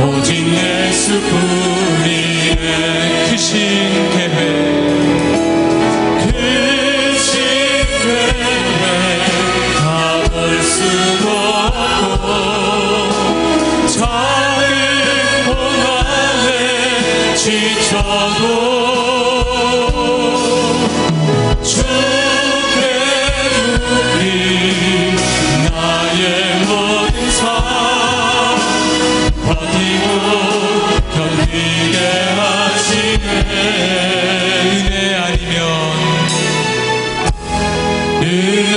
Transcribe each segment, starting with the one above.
오직 예수뿐이네. 크신 계획 다 볼 수도 없고 작은 고난에 지쳐도 주께 누리 나의 모든 삶 버티고 견디게 하시네. 은혜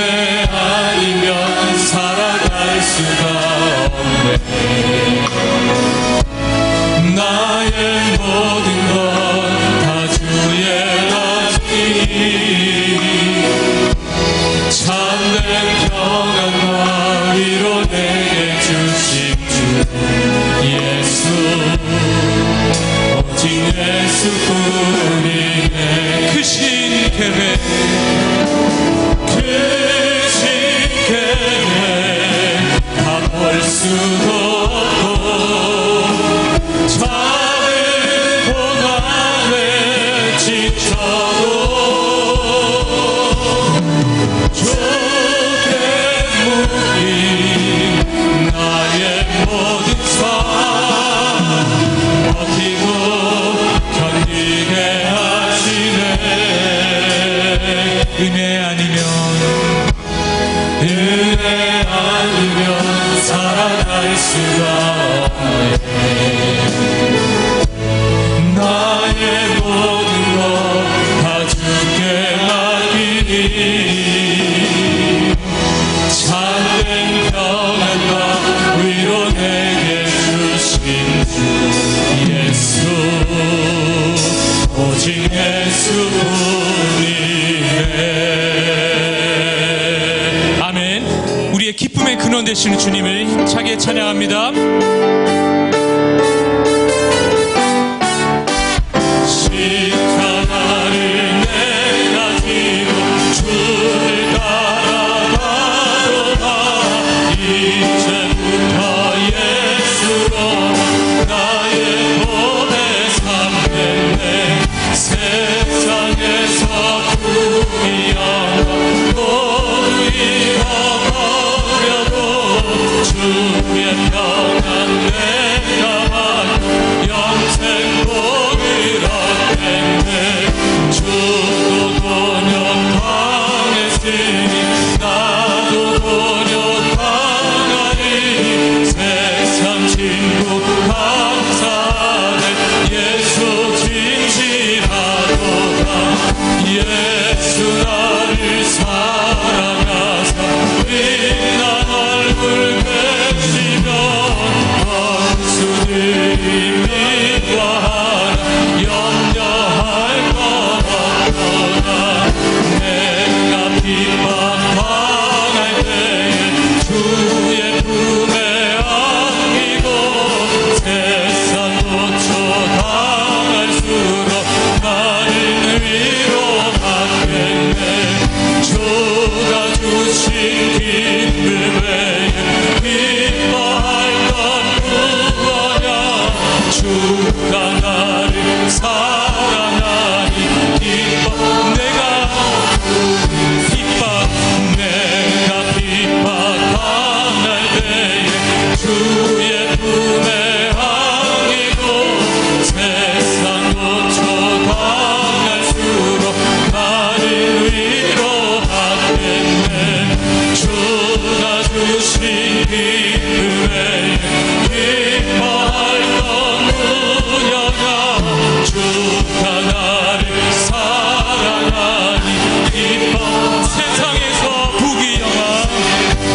아니면 살아갈 수가 없네. 나의 모든 것 다 주의 것이니 참된 평안과 위로 내게 주신 주 예수. 오직 예수뿐이네. 크신 계획 다 볼 수도 없고 작은 고난에 지쳐도 주께 묻기 나의 모든 삶 버티고 견디게 하시네. 은혜 아니면 살아갈 수가 없네. 나의 모든 것 다 주께 맡기니 참된 평안과 위로 내게 주신 주 예수. 오직 예수뿐이네. 아멘. 우리의 기쁨의 근원 되시는 주님을 차게 찬양합니다. 십자가를 내가 지고 주를 따라가도다. 이제부터 예수로 나의 몸에 삼겠네. 세상에서 부귀 영광 모두 잃어버려도 주의 평안 내가 받고 영생 복을 얻겠네. 주도 동역당했으니 나도 동역당하리. 세상 친구 감사하네. 예수 진실하도다. 예수 나를 사랑하사 빛난 얼굴 되시면 원수들이 미워하나 염려할 것 없도다. 내가 핍박당할 때에 주의 품에 안기고 세상 고초당할수록 나를 위로받겠네. 주가 주신 기쁨 외에 기뻐할 건 무엇이냐. 주가 나를 사랑하니 기뻐. 내가 핍박당할 때에 주의 품에 안기고 세상 고초 당할수록 나를 위로하겠네. 주가 주신 기쁨에 기뻐할 건 무엇이냐. 주가 나를 사랑하니 기뻐. 세상에서 부귀 영광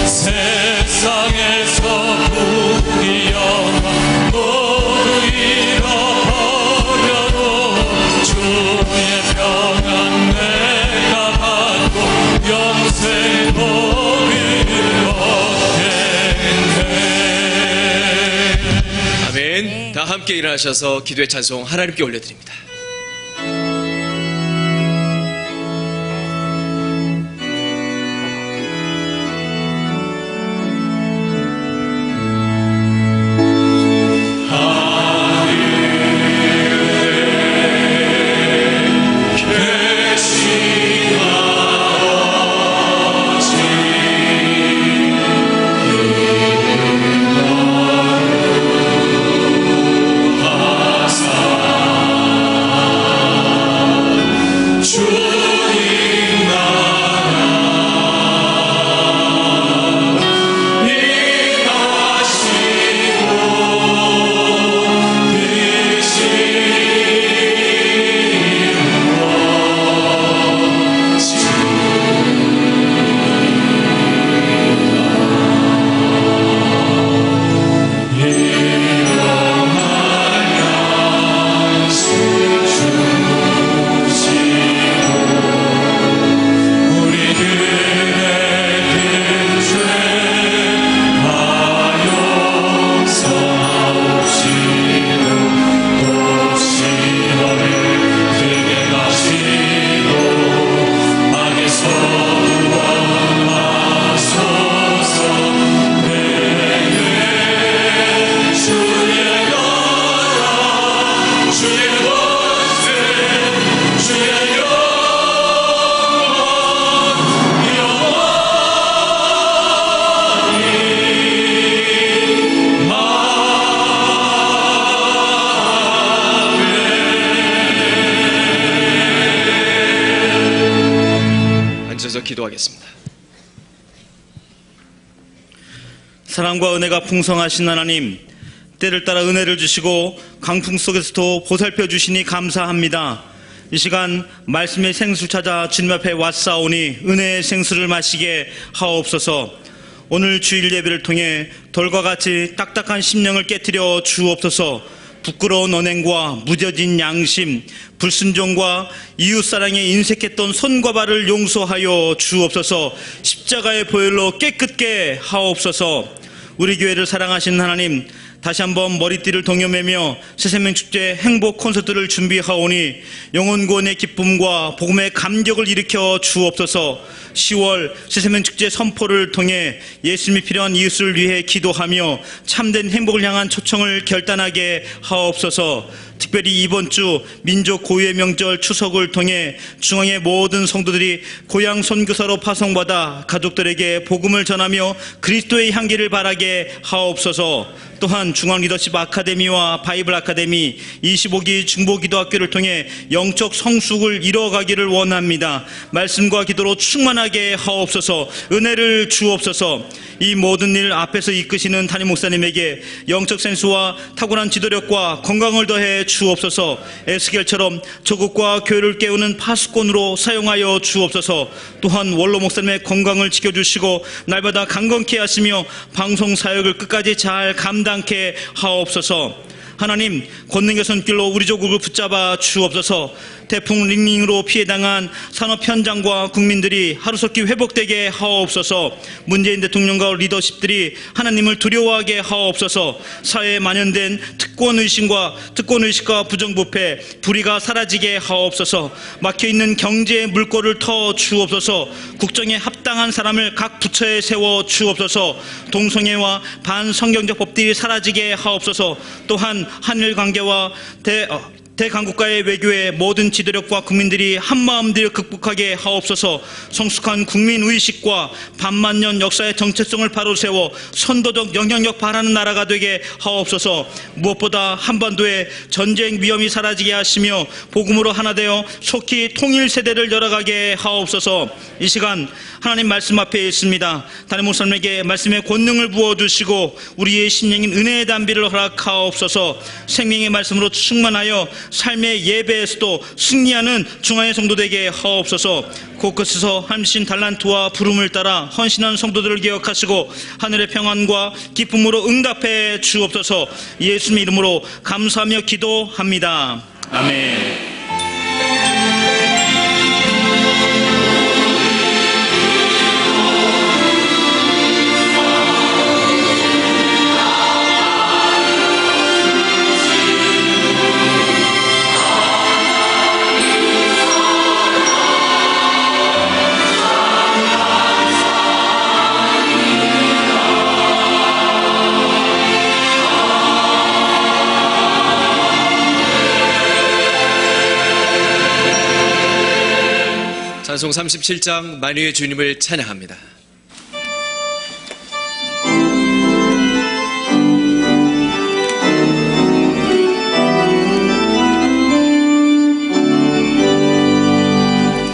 세상에서 부귀 영광 모두 잃어버려도 주의 평안 내가 받고 영생 복을 얻겠네. 아멘. 다 함께 일어나셔서 기도의 찬송 하나님께 올려드립니다. 사랑과 은혜가 풍성하신 하나님, 때를 따라 은혜를 주시고 강풍 속에서도 보살펴 주시니 감사합니다. 이 시간 말씀의 생수를 찾아 주님 앞에 왔사오니 은혜의 생수를 마시게 하옵소서. 오늘 주일 예배를 통해 돌과 같이 딱딱한 심령을 깨뜨려 주옵소서. 부끄러운 언행과 무뎌진 양심, 불순종과 이웃사랑에 인색했던 손과 발을 용서하여 주옵소서. 십자가의 보혈로 깨끗게 하옵소서. 우리 교회를 사랑하시는 하나님, 다시 한번 머리띠를 동여매며 새생명축제 행복 콘서트를 준비하오니 영혼구원의 기쁨과 복음의 감격을 일으켜 주옵소서. 10월 새생명축제 선포를 통해 예수님이 필요한 이웃을 위해 기도하며 참된 행복을 향한 초청을 결단하게 하옵소서. 특별히 이번 주 민족 고유의 명절 추석을 통해 중앙의 모든 성도들이 고향 선교사로 파송받아 가족들에게 복음을 전하며 그리스도의 향기를 바라게 하옵소서. 또한 중앙 리더십 아카데미와 바이블 아카데미 25기 중보기도학교를 통해 영적 성숙을 이뤄가기를 원합니다. 말씀과 기도로 충만하게 하옵소서. 은혜를 주옵소서. 이 모든 일 앞에서 이끄시는 담임 목사님에게 영적 센스와 탁월한 지도력과 건강을 더해 주옵소서. 에스겔처럼 조국과 교회를 깨우는 파수꾼으로 사용하여 주옵소서. 또한 원로 목사님의 건강을 지켜주시고 날마다 강건케 하시며 방송 사역을 끝까지 잘 감당케 하옵소서. 하나님, 권능의 손길로 우리 조국을 붙잡아 주옵소서. 태풍 링링으로 피해당한 산업 현장과 국민들이 하루속히 회복되게 하옵소서. 문재인 대통령과 리더십들이 하나님을 두려워하게 하옵소서. 사회에 만연된 특권의식과 부정부패, 불의가 사라지게 하옵소서. 막혀있는 경제의 물꼬를 터 주옵소서. 국정에 합당한 사람을 각 부처에 세워 주옵소서. 동성애와 반성경적 법들이 사라지게 하옵소서. 또한 한일 관계와 대강국가의 외교의 모든 지도력과 국민들이 한마음대로 극복하게 하옵소서. 성숙한 국민의식과 반만년 역사의 정체성을 바로 세워 선도적 영향력 발하는 나라가 되게 하옵소서. 무엇보다 한반도의 전쟁 위험이 사라지게 하시며 복음으로 하나 되어 속히 통일 세대를 열어가게 하옵소서. 이 시간 하나님 말씀 앞에 있습니다. 담임 목사님에게 말씀의 권능을 부어주시고 우리의 심령인 은혜의 담비를 허락하옵소서. 생명의 말씀으로 충만하여 삶의 예배에서도 승리하는 중앙의 성도 되게 하옵소서. 곳곳에서 함신 달란트와 부름을 따라 헌신한 성도들을 기억하시고 하늘의 평안과 기쁨으로 응답해 주옵소서. 예수님 이름으로 감사하며 기도합니다. 아멘. 찬송 37장 만유의 주님을 찬양합니다.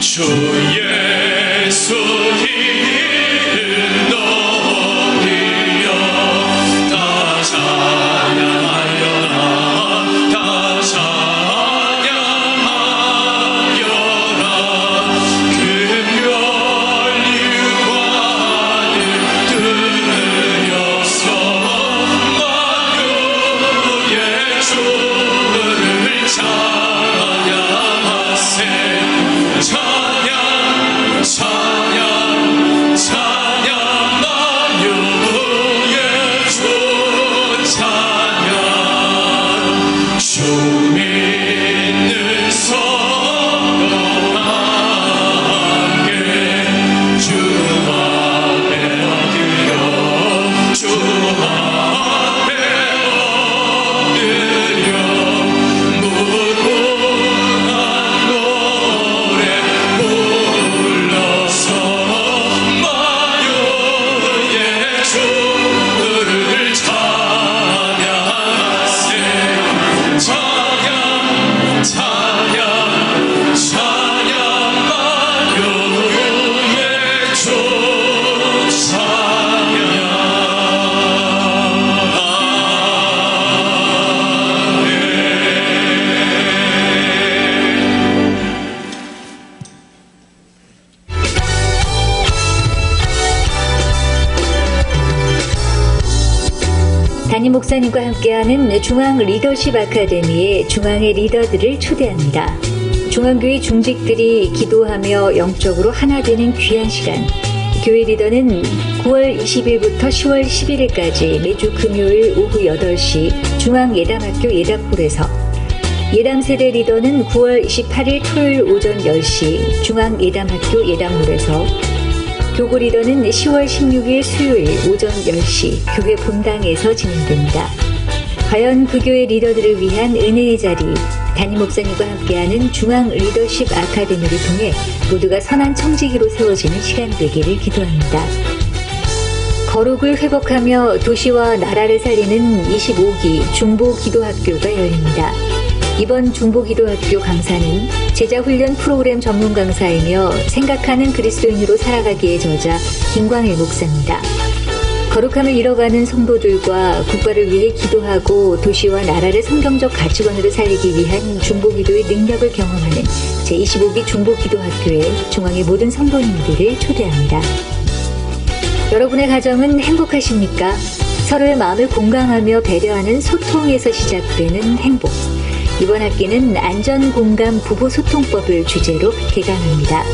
주 예수 이름 높이며 다 찬양하여라 다 찬양하여라 큰 권유와 담임 목사님과 함께하는 중앙 리더십 아카데미의 중앙의 리더들을 초대합니다. 중앙교회 중직들이 기도하며 영적으로 하나 되는 귀한 시간. 교회 리더는 9월 20일부터 10월 11일까지 매주 금요일 오후 8시 중앙예담학교 예담홀에서, 예담세대 리더는 9월 28일 토요일 오전 10시 중앙예담학교 예담홀에서, 교구 리더는 10월 16일 수요일 오전 10시 교회 본당에서 진행됩니다. 과연 그 교회 리더들을 위한 은혜의 자리, 담임 목사님과 함께하는 중앙 리더십 아카데미를 통해 모두가 선한 청지기로 세워지는 시간 되기를 기도합니다. 거룩을 회복하며 도시와 나라를 살리는 25기 중보기도학교가 열립니다. 이번 중보기도학교 강사는 제자훈련 프로그램 전문 강사이며 생각하는 그리스도인으로 살아가기의 저자 김광일 목사입니다. 거룩함을 잃어가는 성도들과 국가를 위해 기도하고 도시와 나라를 성경적 가치관으로 살리기 위한 중보기도의 능력을 경험하는 제25기 중보기도학교에 중앙의 모든 성도님들을 초대합니다. 여러분의 가정은 행복하십니까? 서로의 마음을 공감하며 배려하는 소통에서 시작되는 행복. 이번 학기는 안전공감 부부소통법을 주제로 개강합니다.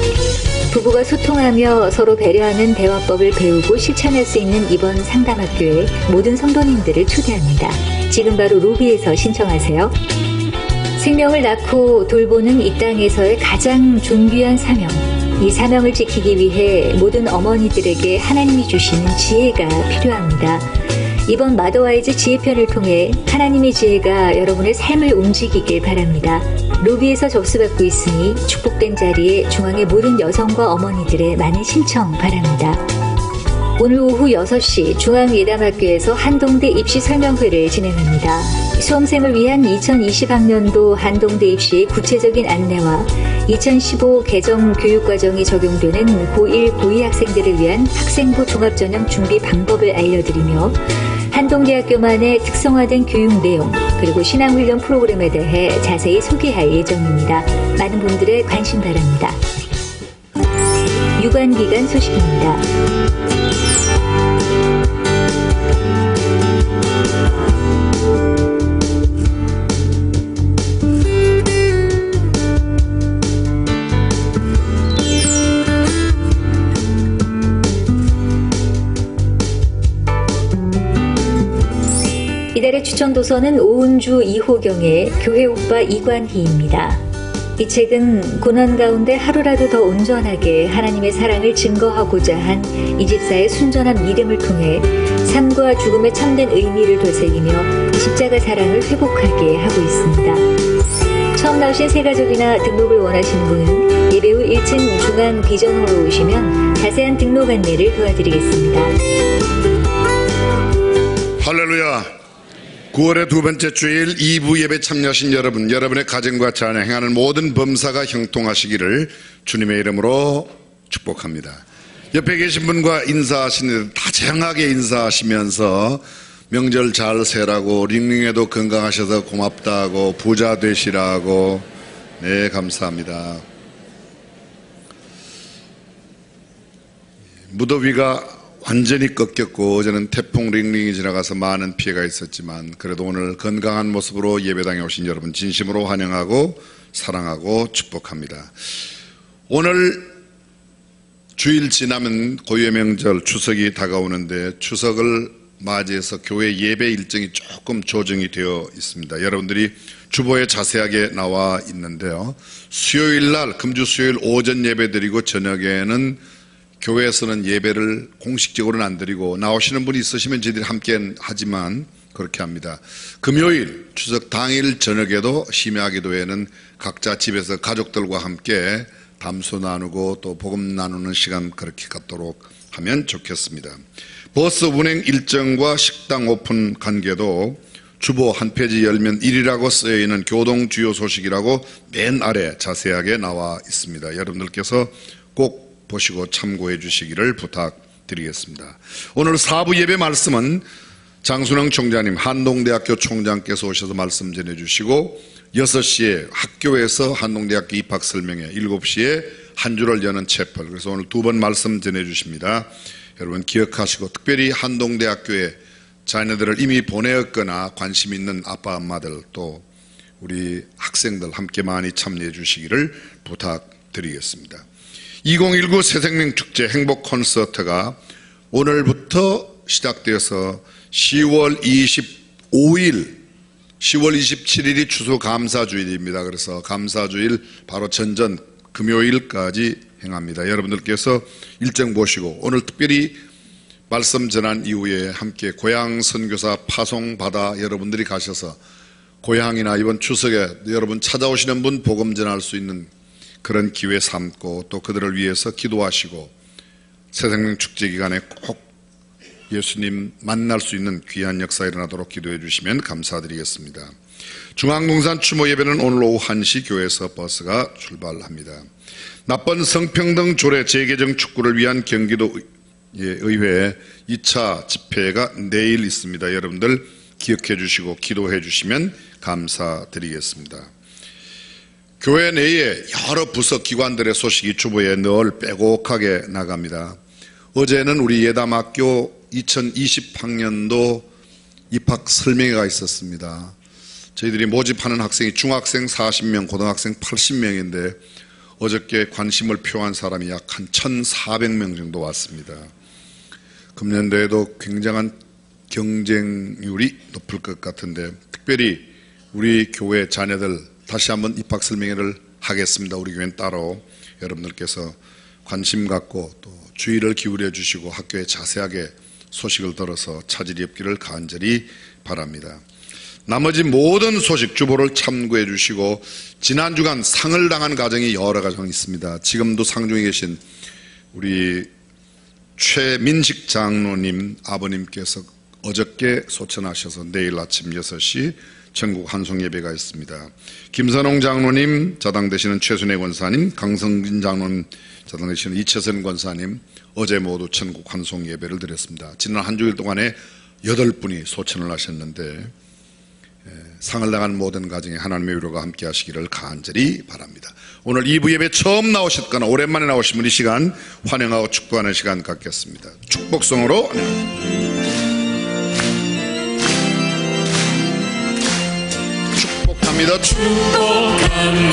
부부가 소통하며 서로 배려하는 대화법을 배우고 실천할 수 있는 이번 상담학교에 모든 성도님들을 초대합니다. 지금 바로 로비에서 신청하세요. 생명을 낳고 돌보는 이 땅에서의 가장 존귀한 사명. 이 사명을 지키기 위해 모든 어머니들에게 하나님이 주시는 지혜가 필요합니다. 이번 마더와이즈 지혜편을 통해 하나님의 지혜가 여러분의 삶을 움직이길 바랍니다. 로비에서 접수받고 있으니 축복된 자리에 중앙의 모든 여성과 어머니들의 많은 신청 바랍니다. 오늘 오후 6시 중앙예담학교에서 한동대 입시 설명회를 진행합니다. 수험생을 위한 2020학년도 한동대 입시의 구체적인 안내와 2015 개정 교육과정이 적용되는 고1, 고2 학생들을 위한 학생부 종합전형 준비 방법을 알려드리며 한동대학교만의 특성화된 교육 내용 그리고 신앙훈련 프로그램에 대해 자세히 소개할 예정입니다. 많은 분들의 관심 바랍니다. 유관기간 소식입니다. 이달의 추천 도서는 오은주 이호경의 교회 오빠 이관희입니다. 이 책은 고난 가운데 하루라도 더 온전하게 하나님의 사랑을 증거하고자 한 이 집사의 순전한 믿음을 통해 삶과 죽음의 참된 의미를 되새기며 십자가 사랑을 회복하게 하고 있습니다. 처음 나오신 새가족이나 등록을 원하시는 분은 예배 후 1층 중앙 비전홀로 오시면 자세한 등록 안내를 도와드리겠습니다. 할렐루야. 9월의 두 번째 주일 2부 예배 참여하신 여러분, 여러분의 가정과 자녀 행하는 모든 범사가 형통하시기를 주님의 이름으로 축복합니다. 옆에 계신 분과 인사하시는 다정하게 인사하시면서 명절 잘 세라고, 링링에도 건강하셔서 고맙다고, 부자 되시라고. 네, 감사합니다. 무더위가 완전히 꺾였고 어제는 태풍 링링이 지나가서 많은 피해가 있었지만 그래도 오늘 건강한 모습으로 예배당에 오신 여러분 진심으로 환영하고 사랑하고 축복합니다. 오늘 주일 지나면 고유의 명절 추석이 다가오는데 추석을 맞이해서 교회 예배 일정이 조금 조정이 되어 있습니다. 여러분들이 주보에 자세하게 나와 있는데요. 수요일날 금주 수요일 오전 예배 드리고 저녁에는 교회에서는 예배를 공식적으로는 안 드리고 나오시는 분이 있으시면 저희들이 함께 하지만 그렇게 합니다. 금요일 추석 당일 저녁에도 심야기도회는 각자 집에서 가족들과 함께 담소 나누고 또 복음 나누는 시간 그렇게 갖도록 하면 좋겠습니다. 버스 운행 일정과 식당 오픈 관계도 주보 한 페이지 열면 1이라고 쓰여있는 교동 주요 소식이라고 맨 아래 자세하게 나와 있습니다. 여러분들께서 꼭 보시고 참고해 주시기를 부탁드리겠습니다. 오늘 4부 예배 말씀은 장순영 총장님, 한동대학교 총장께서 오셔서 말씀 전해주시고 6시에 학교에서 한동대학교 입학 설명회, 7시에 한 주를 여는 채플, 그래서 오늘 두 번 말씀 전해주십니다. 여러분 기억하시고 특별히 한동대학교에 자녀들을 이미 보내었거나 관심 있는 아빠 엄마들 또 우리 학생들 함께 많이 참여해 주시기를 부탁드리겠습니다. 2019 새생명 축제 행복 콘서트가 오늘부터 시작되어서 10월 25일 10월 27일이 추수감사주일입니다. 그래서 감사주일 바로 전전 금요일까지 행합니다. 여러분들께서 일정 보시고 오늘 특별히 말씀 전한 이후에 함께 고향 선교사 파송받아 여러분들이 가셔서 고향이나 이번 추석에 여러분 찾아오시는 분 복음 전할 수 있는 그런 기회 삼고 또 그들을 위해서 기도하시고 새생명 축제 기간에 꼭 예수님 만날 수 있는 귀한 역사 일어나도록 기도해 주시면 감사드리겠습니다. 중앙동산 추모 예배는 오늘 오후 1시 교회에서 버스가 출발합니다. 나쁜 성평등 조례 재개정 촉구를 위한 경기도 의회 2차 집회가 내일 있습니다. 여러분들 기억해 주시고 기도해 주시면 감사드리겠습니다. 교회 내에 여러 부서 기관들의 소식이 주보에 늘 빼곡하게 나갑니다. 어제는 우리 예담학교 2020학년도 입학 설명회가 있었습니다. 저희들이 모집하는 학생이 중학생 40명, 고등학생 80명인데 어저께 관심을 표한 사람이 약 한 1,400명 정도 왔습니다. 금년도에도 굉장한 경쟁률이 높을 것 같은데 특별히 우리 교회 자녀들 다시 한번 입학 설명회를 하겠습니다. 우리 교회는 따로 여러분들께서 관심 갖고 또 주의를 기울여 주시고 학교에 자세하게 소식을 들어서 차질이 없기를 간절히 바랍니다. 나머지 모든 소식 주보를 참고해 주시고 지난 주간 상을 당한 가정이 여러 가정 있습니다. 지금도 상 중에 계신 우리 최민식 장로님 아버님께서 어저께 소천하셔서 내일 아침 6시 전국 환송 예배가 있습니다. 김선홍 장로님 자당되시는 최순애 권사님, 강성진 장로님 자당되시는 이채선 권사님 어제 모두 전국 환송 예배를 드렸습니다. 지난 한 주일 동안에 8분이 소천을 하셨는데 상을 당한 모든 가정에 하나님의 위로가 함께 하시기를 간절히 바랍니다. 오늘 2부 예배 처음 나오셨거나 오랜만에 나오시면 이 시간 환영하고 축복하는 시간 갖겠습니다. 축복성으로 축복합니다. 축복합니다.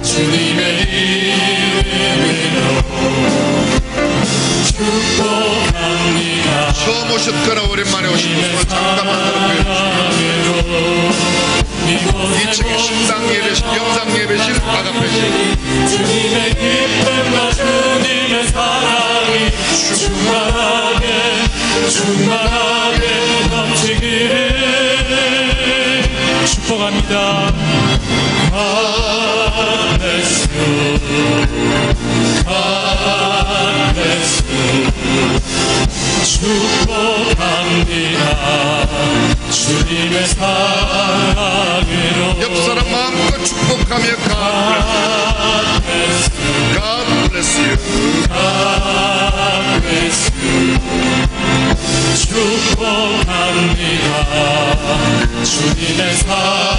주님의 이름으로 축복합니다. 처음 오셨거나 오랜만에 오신 분은 잠깐만 들어보세요. 2층에 식당 예배실, 영상 예배실, 아가페실. 주님의 기쁨과 주님의 사랑이 충만하게 넘치기를 축복합니다. God bless you. God bless you. 축복합니다. 주님의 사랑으로 옆 사람 마음껏 축복하며 God bless you. God bless you. 축복합니다. 주님의 사랑으로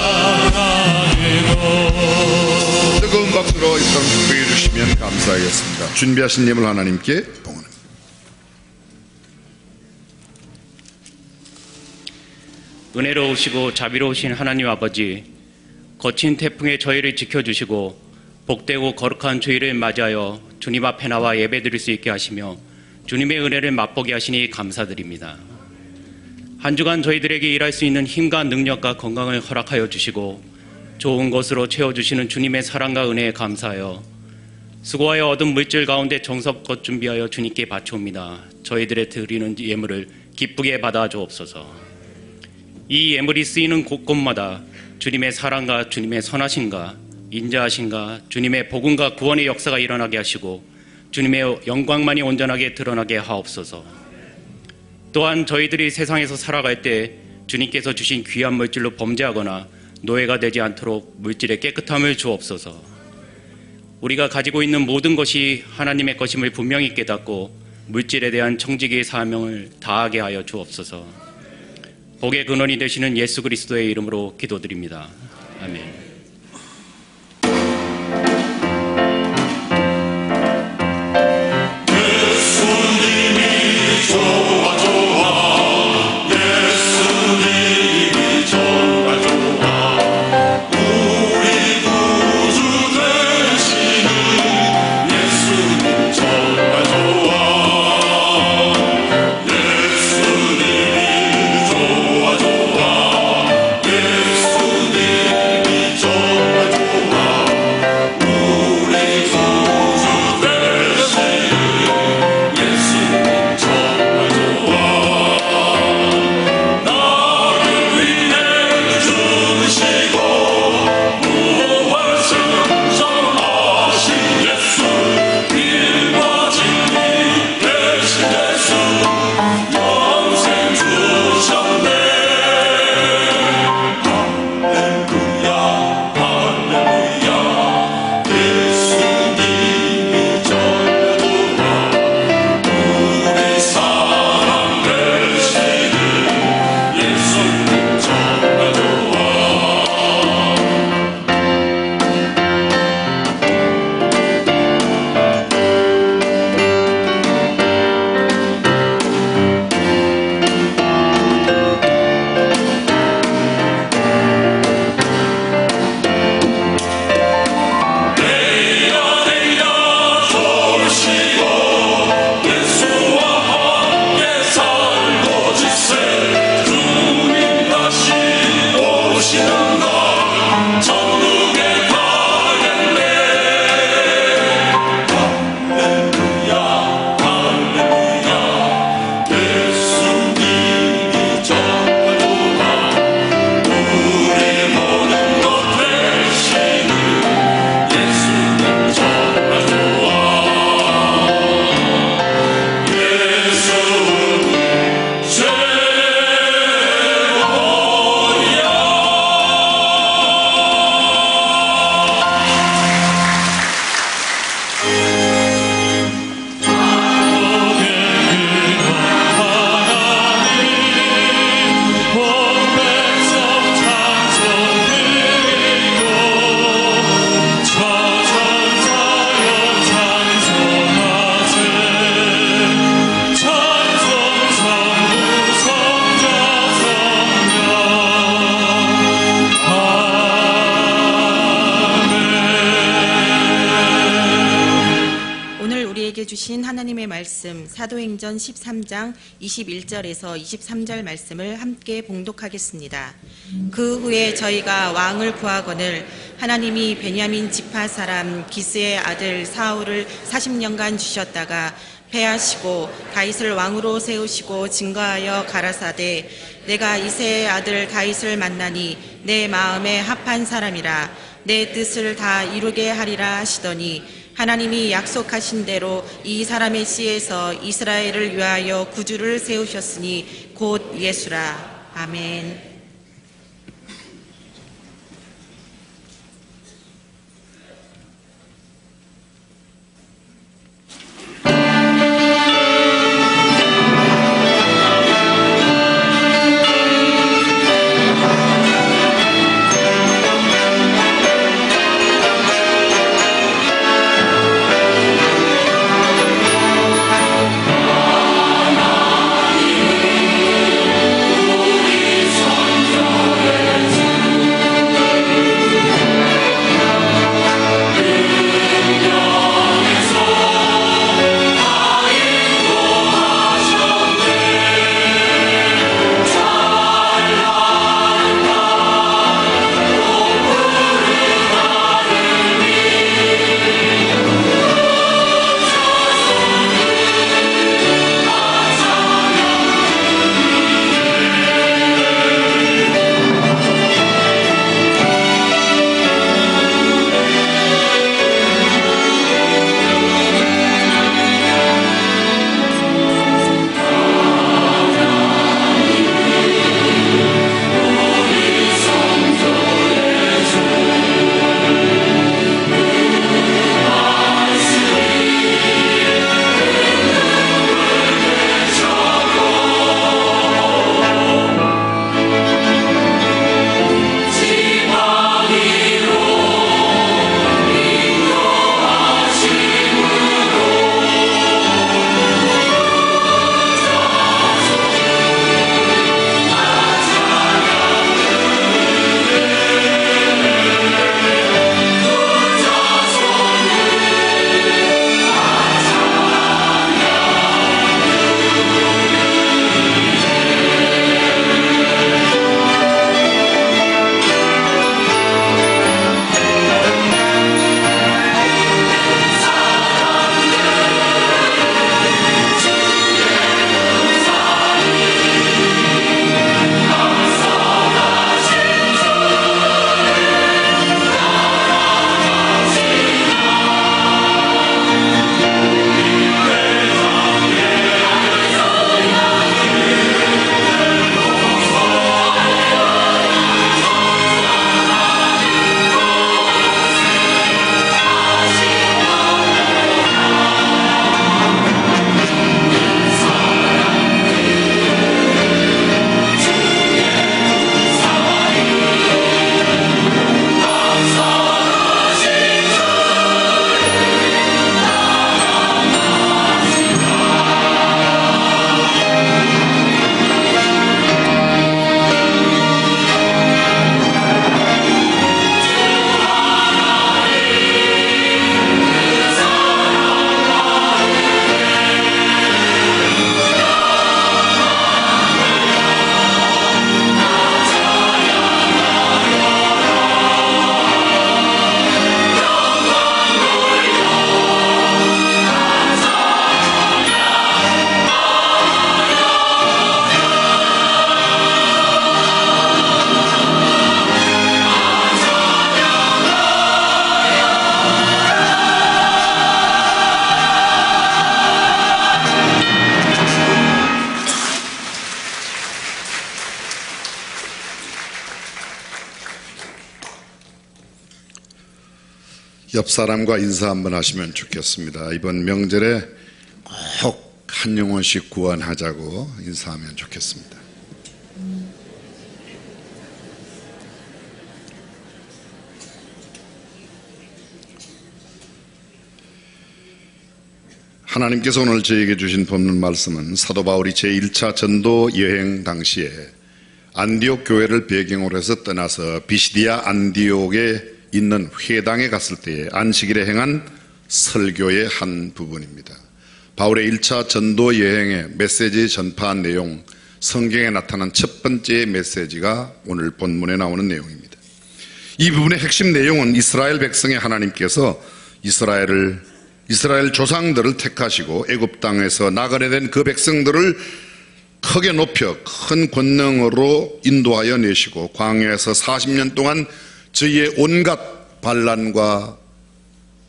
뜨거운 박수로 입상 축복해 주시면 감사하겠습니다. 준비하신 예물 하나님께 봉헌합니다. 은혜로우시고 자비로우신 하나님 아버지, 거친 태풍에 저희를 지켜주시고 복되고 거룩한 주일을 맞이하여 주님 앞에 나와 예배드릴 수 있게 하시며 주님의 은혜를 맛보게 하시니 감사드립니다. 한 주간 저희들에게 일할 수 있는 힘과 능력과 건강을 허락하여 주시고 좋은 것으로 채워주시는 주님의 사랑과 은혜에 감사하여 수고하여 얻은 물질 가운데 정성껏 준비하여 주님께 바치옵니다. 저희들의 드리는 예물을 기쁘게 받아 주옵소서. 이 예물이 쓰이는 곳곳마다 주님의 사랑과 주님의 선하심과 인자하심과 주님의 복음과 구원의 역사가 일어나게 하시고 주님의 영광만이 온전하게 드러나게 하옵소서. 또한 저희들이 세상에서 살아갈 때 주님께서 주신 귀한 물질로 범죄하거나 노예가 되지 않도록 물질의 깨끗함을 주옵소서. 우리가 가지고 있는 모든 것이 하나님의 것임을 분명히 깨닫고 물질에 대한 청지기의 사명을 다하게 하여 주옵소서. 복의 근원이 되시는 예수 그리스도의 이름으로 기도드립니다. 아멘. 예수님이 좋아 주신 하나님의 말씀 사도행전 13장 21절에서 23절 말씀을 함께 봉독하겠습니다. 그 후에 저희가 왕을 구하거늘 하나님이 베냐민 지파 사람 기스의 아들 사울을 40년간 주셨다가 패하시고 다윗을 왕으로 세우시고 증거하여 가라사대 내가 이새의 아들 다윗을 만나니 내 마음에 합한 사람이라 내 뜻을 다 이루게 하리라 하시더니 하나님이 약속하신 대로 이 사람의 씨에서 이스라엘을 위하여 구주를 세우셨으니 곧 예수라. 아멘. 옆 사람과 인사 한번 하시면 좋겠습니다. 이번 명절에 꼭 한 영혼씩 구원하자고 인사하면 좋겠습니다. 하나님께서 오늘 저에게 주신 본문 말씀은 사도 바울이 제1차 전도 여행 당시에 안디옥 교회를 배경으로 해서 떠나서 비시디아 안디옥에 있는 회당에 갔을 때에 안식일에 행한 설교의 한 부분입니다. 바울의 1차 전도 여행의 메시지 전파한 내용, 성경에 나타난 첫 번째 메시지가 오늘 본문에 나오는 내용입니다. 이 부분의 핵심 내용은 이스라엘 백성의 하나님께서 이스라엘 조상들을 택하시고 애굽 땅에서 나그네된 그 백성들을 크게 높여 큰 권능으로 인도하여 내시고 광야에서 40년 동안 저희의 온갖 반란과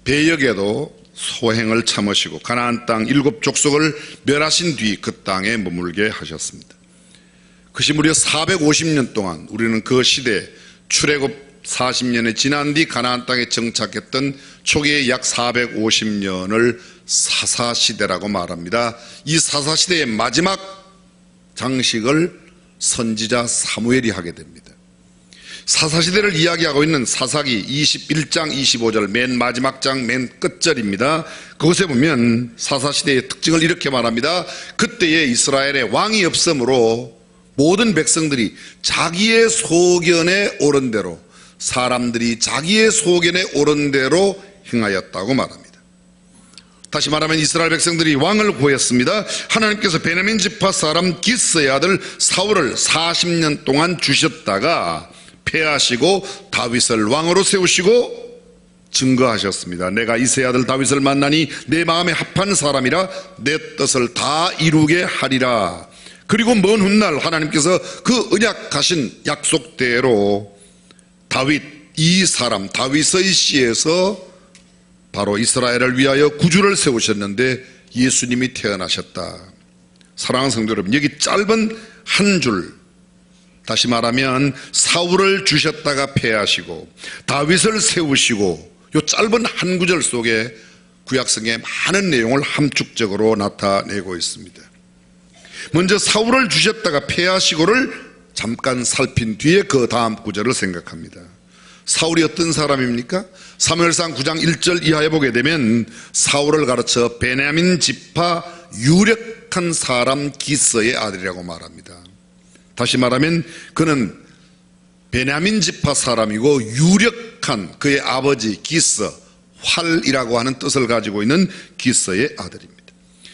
배역에도 소행을 참으시고 가나안 땅 7 족속을 멸하신 뒤 그 땅에 머물게 하셨습니다. 그것이 무려 450년 동안 우리는 그 시대 출애굽 40년이 지난 뒤 가나안 땅에 정착했던 초기의 약 450년을 사사시대라고 말합니다. 이 사사시대의 마지막 장식을 선지자 사무엘이 하게 됩니다. 사사시대를 이야기하고 있는 사사기 21장 25절 맨 마지막 장 맨 끝절입니다. 그곳에 보면 사사시대의 특징을 이렇게 말합니다. 그때에 이스라엘에 왕이 없으므로 모든 백성들이 자기의 소견에 옳은 대로, 사람들이 자기의 소견에 옳은 대로 행하였다고 말합니다. 다시 말하면 이스라엘 백성들이 왕을 구했습니다. 하나님께서 베냐민 지파 사람 기스의 아들 사울을 40년 동안 주셨다가 패하시고 다윗을 왕으로 세우시고 증거하셨습니다. 내가 이새의 아들 다윗을 만나니 내 마음에 합한 사람이라 내 뜻을 다 이루게 하리라. 그리고 먼 훗날 하나님께서 그 언약하신 약속대로 다윗 이 사람 다윗의 씨에서 바로 이스라엘을 위하여 구주를 세우셨는데 예수님이 태어나셨다. 사랑하는 성도 여러분, 여기 짧은 한 줄, 다시 말하면 사울을 주셨다가 패하시고 다윗을 세우시고 이 짧은 한 구절 속에 구약성의 많은 내용을 함축적으로 나타내고 있습니다. 먼저 사울을 주셨다가 패하시고를 잠깐 살핀 뒤에 그 다음 구절을 생각합니다. 사울이 어떤 사람입니까? 사무엘상 9장 1절 이하에 보게 되면 사울을 가르쳐 베냐민 지파 유력한 사람 기스의 아들이라고 말합니다. 다시 말하면 그는 베냐민 지파 사람이고 유력한 그의 아버지 기스, 활이라고 하는 뜻을 가지고 있는 기스의 아들입니다.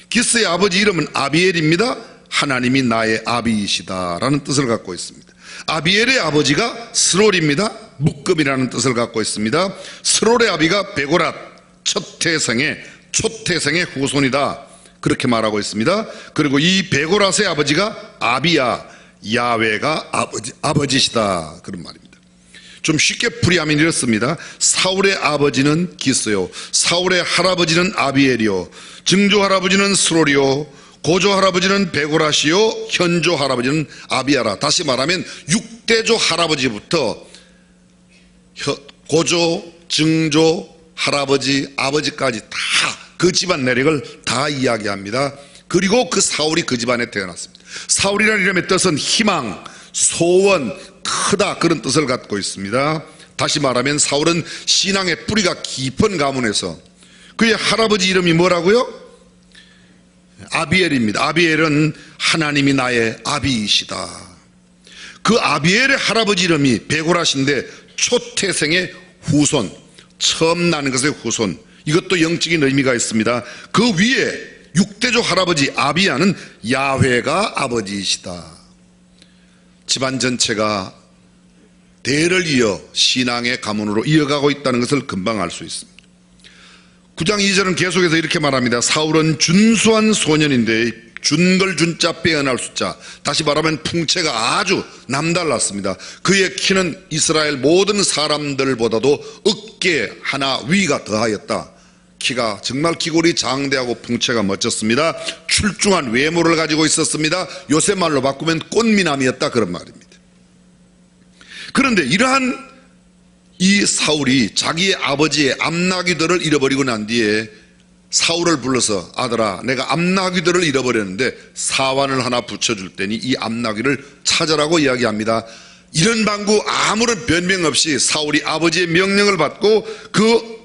기스의 아버지 이름은 아비엘입니다. 하나님이 나의 아비이시다라는 뜻을 갖고 있습니다. 아비엘의 아버지가 스롤입니다. 묶음이라는 뜻을 갖고 있습니다. 스롤의 아비가 베고랏, 초태생의 후손이다, 그렇게 말하고 있습니다. 그리고 이 베고랏의 아버지가 아비야, 야훼가 아버지시다, 그런 말입니다. 좀 쉽게 풀이하면 이렇습니다. 사울의 아버지는 기스요, 사울의 할아버지는 아비엘이요, 증조 할아버지는 스롤이요, 고조 할아버지는 베고랏이요, 현조 할아버지는 아비야라. 다시 말하면 6대조 할아버지부터 고조, 증조, 할아버지, 아버지까지 다 그 집안 내력을 다 이야기합니다. 그리고 그 사울이 그 집안에 태어났습니다. 사울이라는 이름의 뜻은 희망, 소원, 크다, 그런 뜻을 갖고 있습니다. 다시 말하면 사울은 신앙의 뿌리가 깊은 가문에서, 그의 할아버지 이름이 뭐라고요? 아비엘입니다. 아비엘은 하나님이 나의 아비이시다. 그 아비엘의 할아버지 이름이 베고랏인데 초태생의 후손, 처음 나는 것의 후손, 이것도 영적인 의미가 있습니다. 그 위에 6대조 할아버지 아비야는 야훼가 아버지이시다. 집안 전체가 대를 이어 신앙의 가문으로 이어가고 있다는 것을 금방 알 수 있습니다. 9장 2절은 계속해서 이렇게 말합니다. 사울은 준수한 소년인데, 준걸 준자 빼어날 숫자, 다시 말하면 풍채가 아주 남달랐습니다. 그의 키는 이스라엘 모든 사람들보다도 어깨 하나 위가 더하였다. 키가 정말 기골이 장대하고 풍채가 멋졌습니다. 출중한 외모를 가지고 있었습니다. 요새 말로 바꾸면 꽃미남이었다, 그런 말입니다. 그런데 이러한 이 사울이 자기의 아버지의 암나귀들을 잃어버리고 난 뒤에 사울을 불러서 아들아, 내가 암나귀들을 잃어버렸는데 사환을 하나 붙여줄 테니 이 암나귀를 찾아라고 이야기합니다. 이런 방구 아무런 변명 없이 사울이 아버지의 명령을 받고 그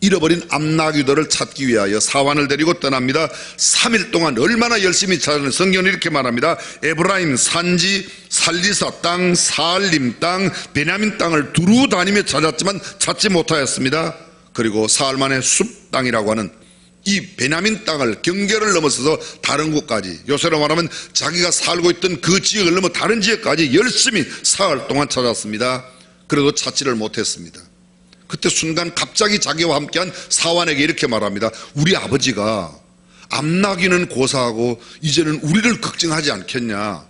잃어버린 암나귀들을 찾기 위하여 사환을 데리고 떠납니다. 3일 동안 얼마나 열심히 찾았는지 성경은 이렇게 말합니다. 에브라임 산지, 살리사 땅, 사알림 땅, 베냐민 땅을 두루 다니며 찾았지만 찾지 못하였습니다. 그리고 사흘 만에 숲 땅이라고 하는 이 베냐민 땅을 경계를 넘어서서 다른 곳까지, 요새로 말하면 자기가 살고 있던 그 지역을 넘어 다른 지역까지 열심히 사흘 동안 찾았습니다. 그래도 찾지를 못했습니다. 그때 순간 갑자기 자기와 함께한 사환에게 이렇게 말합니다. 우리 아버지가 암나기는 고사하고 이제는 우리를 걱정하지 않겠냐.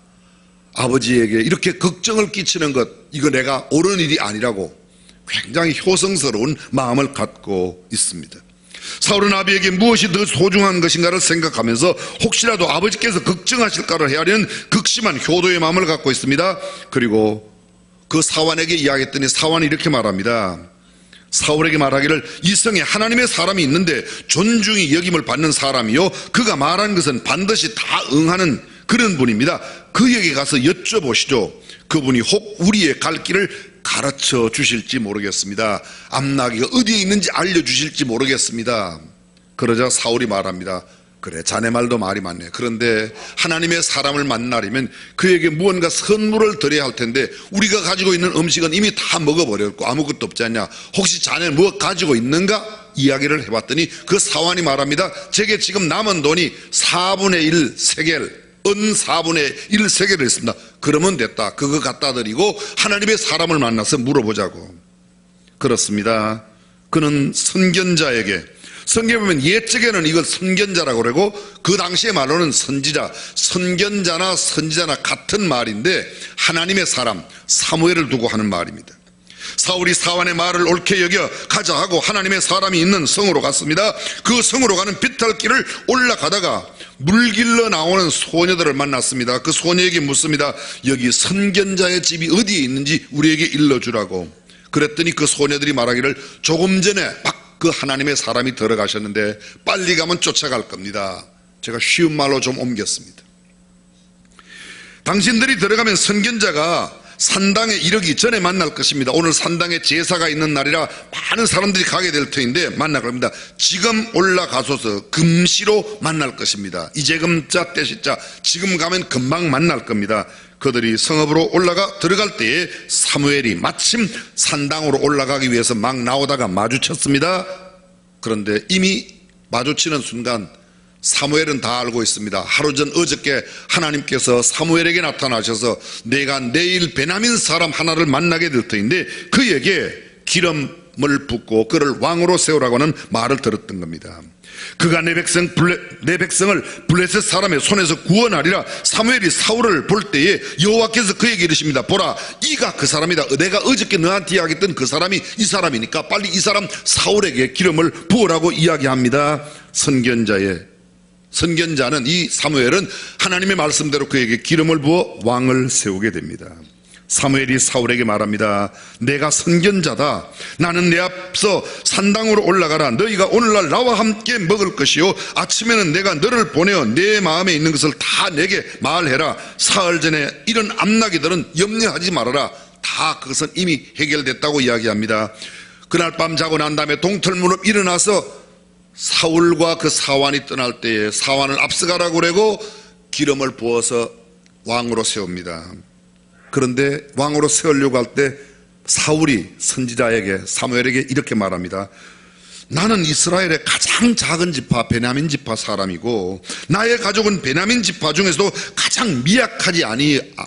아버지에게 이렇게 걱정을 끼치는 것, 이거 내가 옳은 일이 아니라고 굉장히 효성스러운 마음을 갖고 있습니다. 사울은 아비에게 무엇이 더 소중한 것인가를 생각하면서 혹시라도 아버지께서 걱정하실까를 헤아리는 극심한 효도의 마음을 갖고 있습니다. 그리고 그 사환에게 이야기했더니 사환이 이렇게 말합니다. 사울에게 말하기를 이 성에 하나님의 사람이 있는데 존중이 여김을 받는 사람이요 그가 말한 것은 반드시 다 응하는 그런 분입니다. 그에게 가서 여쭤보시죠. 그분이 혹 우리의 갈 길을 가르쳐 주실지 모르겠습니다. 암나기가 어디에 있는지 알려주실지 모르겠습니다. 그러자 사울이 말합니다. 그래, 자네 말도 말이 맞네. 그런데 하나님의 사람을 만나려면 그에게 무언가 선물을 드려야 할 텐데 우리가 가지고 있는 음식은 이미 다 먹어버렸고 아무것도 없지 않냐. 혹시 자네 무엇 가지고 있는가? 이야기를 해봤더니 그 사환이 말합니다. 제게 지금 남은 돈이 4분의 1 세겔, 은 4분의 1 세겔을 있습니다. 그러면 됐다. 그거 갖다 드리고 하나님의 사람을 만나서 물어보자고. 그렇습니다. 그는 선견자에게, 성경에 보면 옛적에는 이걸 선견자라고 그러고 그 당시의 말로는 선지자, 선견자나 선지자나 같은 말인데 하나님의 사람 사무엘을 두고 하는 말입니다. 사울이 사환의 말을 옳게 여겨 가자 하고 하나님의 사람이 있는 성으로 갔습니다. 그 성으로 가는 비탈길을 올라가다가 물길러 나오는 소녀들을 만났습니다. 그 소녀에게 묻습니다. 여기 선견자의 집이 어디에 있는지 우리에게 일러주라고. 그랬더니 그 소녀들이 말하기를 조금 전에 그 하나님의 사람이 들어가셨는데 빨리 가면 쫓아갈 겁니다. 제가 쉬운 말로 좀 옮겼습니다. 당신들이 들어가면 선견자가 산당에 이르기 전에 만날 것입니다. 오늘 산당에 제사가 있는 날이라 많은 사람들이 가게 될 터인데 만날 겁니다. 지금 올라가소서 금시로 만날 것입니다. 이제 금자 때시자 지금 가면 금방 만날 겁니다. 그들이 성읍으로 올라가 들어갈 때에 사무엘이 마침 산당으로 올라가기 위해서 막 나오다가 마주쳤습니다. 그런데 이미 마주치는 순간 사무엘은 다 알고 있습니다. 하루 전 어저께 하나님께서 사무엘에게 나타나셔서 내가 내일 베냐민 사람 하나를 만나게 될 터인데 그에게 기름을 붓고 그를 왕으로 세우라고 하는 말을 들었던 겁니다. 그가 내 백성을 블레셋 사람의 손에서 구원하리라. 사무엘이 사울을 볼 때에 여호와께서 그에게 이르십니다. 보라, 이가 그 사람이다. 내가 어저께 너한테 이야기했던 그 사람이 이 사람이니까 빨리 이 사람 사울에게 기름을 부으라고 이야기합니다. 선견자는 이 사무엘은 하나님의 말씀대로 그에게 기름을 부어 왕을 세우게 됩니다. 사무엘이 사울에게 말합니다. 내가 선견자다. 나는 내 앞서 산당으로 올라가라. 너희가 오늘날 나와 함께 먹을 것이요 아침에는 내가 너를 보내어 내 마음에 있는 것을 다 내게 말해라. 사흘 전에 이런 암나기들은 염려하지 말아라. 다 그것은 이미 해결됐다고 이야기합니다. 그날 밤 자고 난 다음에 동틀무렵 일어나서 사울과 그 사환이 떠날 때에 사환을 앞서가라고 그러고 기름을 부어서 왕으로 세웁니다. 그런데 왕으로 세우려고 할 때 사울이 선지자에게 사무엘에게 이렇게 말합니다. 나는 이스라엘의 가장 작은 지파 베냐민 지파 사람이고 나의 가족은 베냐민 지파 중에서도 가장 미약하지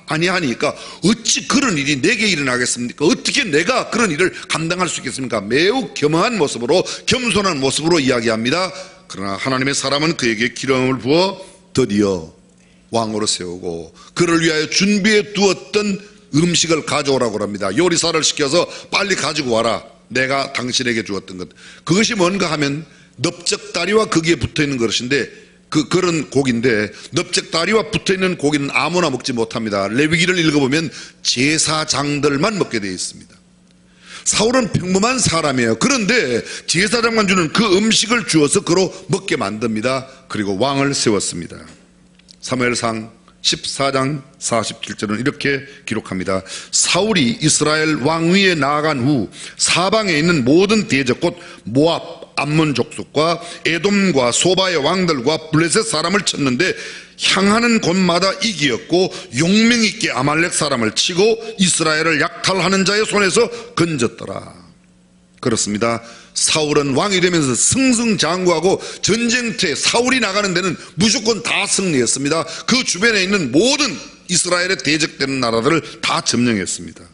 아니하니까 어찌 그런 일이 내게 일어나겠습니까? 어떻게 내가 그런 일을 감당할 수 있겠습니까? 매우 겸허한 모습으로 겸손한 모습으로 이야기합니다. 그러나 하나님의 사람은 그에게 기름을 부어 드디어 왕으로 세우고 그를 위하여 준비해 두었던 음식을 가져오라고 합니다. 요리사를 시켜서 빨리 가지고 와라. 내가 당신에게 주었던 것. 그것이 뭔가 하면 넓적다리와 거기에 붙어있는 것인데 그런 고기인데 넓적다리와 붙어있는 고기는 아무나 먹지 못합니다. 레위기를 읽어보면 제사장들만 먹게 되어 있습니다. 사울은 평범한 사람이에요. 그런데 제사장만 주는 그 음식을 주어서 그로 먹게 만듭니다. 그리고 왕을 세웠습니다. 사무엘상 14장 47절은 이렇게 기록합니다. 사울이 이스라엘 왕위에 나아간 후 사방에 있는 모든 대적 곧 모압, 암몬 족속과 에돔과 소바의 왕들과 블레셋 사람을 쳤는데 향하는 곳마다 이기었고 용명 있게 아말렉 사람을 치고 이스라엘을 약탈하는 자의 손에서 건졌더라. 그렇습니다. 사울은 왕이 되면서 승승장구하고 전쟁터에 사울이 나가는 데는 무조건 다 승리했습니다. 그 주변에 있는 모든 이스라엘에 대적되는 나라들을 다 점령했습니다.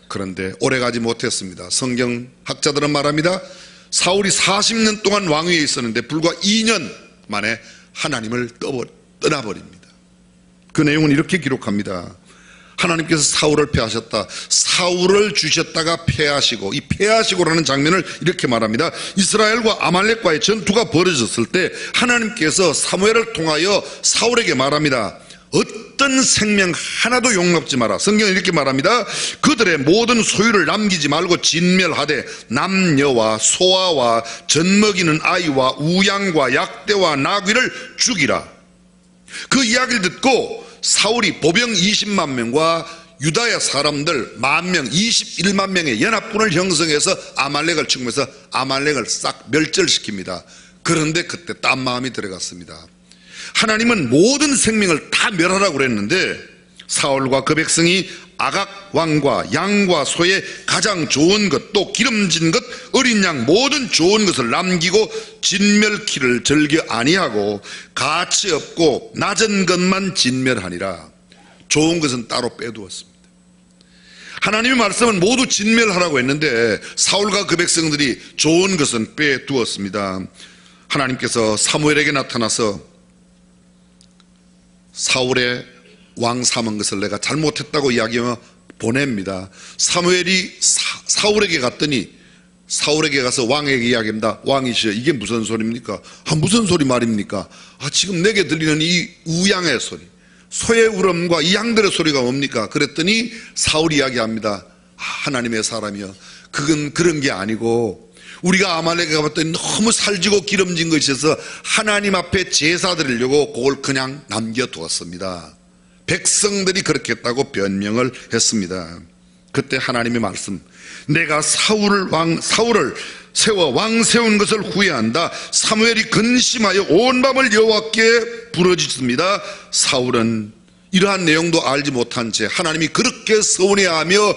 그런데 오래가지 못했습니다. 성경학자들은 말합니다. 사울이 40년 동안 왕위에 있었는데 불과 2년 만에 하나님을 떠나버립니다. 그 내용은 이렇게 기록합니다. 하나님께서 사울을 패하셨다. 사울을 주셨다가 패하시고, 이 패하시고라는 장면을 이렇게 말합니다. 이스라엘과 아말렉과의 전투가 벌어졌을 때 하나님께서 사무엘을 통하여 사울에게 말합니다. 어떤 생명 하나도 용납지 마라. 성경은 이렇게 말합니다. 그들의 모든 소유를 남기지 말고 진멸하되 남녀와 소아와 젖먹이는 아이와 우양과 약대와 나귀를 죽이라. 그 이야기를 듣고 사울이 보병 20만 명과 유다의 사람들 10,000명, 21만 명의 연합군을 형성해서 아말렉을 침공해서 아말렉을 싹 멸절시킵니다. 그런데 그때 딴 마음이 들어갔습니다. 하나님은 모든 생명을 다 멸하라고 그랬는데 사울과 그 백성이 아각 왕과 양과 소의 가장 좋은 것, 또 기름진 것, 어린 양 모든 좋은 것을 남기고 진멸키를 즐겨 아니하고 가치 없고 낮은 것만 진멸하니라. 좋은 것은 따로 빼두었습니다. 하나님의 말씀은 모두 진멸하라고 했는데 사울과 그 백성들이 좋은 것은 빼두었습니다. 하나님께서 사무엘에게 나타나서 사울의 왕 삼은 것을 내가 잘못했다고 이야기하며 보냅니다. 사무엘이 사울에게 갔더니 사울에게 가서 왕에게 이야기합니다. 왕이시여, 이게 무슨 소리입니까? 무슨 소리 말입니까? 지금 내게 들리는 이 우양의 소리, 소의 울음과 이 양들의 소리가 뭡니까? 그랬더니 사울이 이야기합니다. 하나님의 사람이여, 그건 그런 게 아니고 우리가 아말렉에 가봤더니 너무 살지고 기름진 것이 있어서 하나님 앞에 제사 드리려고 그걸 그냥 남겨두었습니다. 백성들이 그렇게 했다고 변명을 했습니다. 그때 하나님의 말씀, 내가 사울을 세워 왕 세운 것을 후회한다. 사무엘이 근심하여 온 밤을 여호와께 부르짖습니다. 사울은 이러한 내용도 알지 못한 채 하나님이 그렇게 서운해하며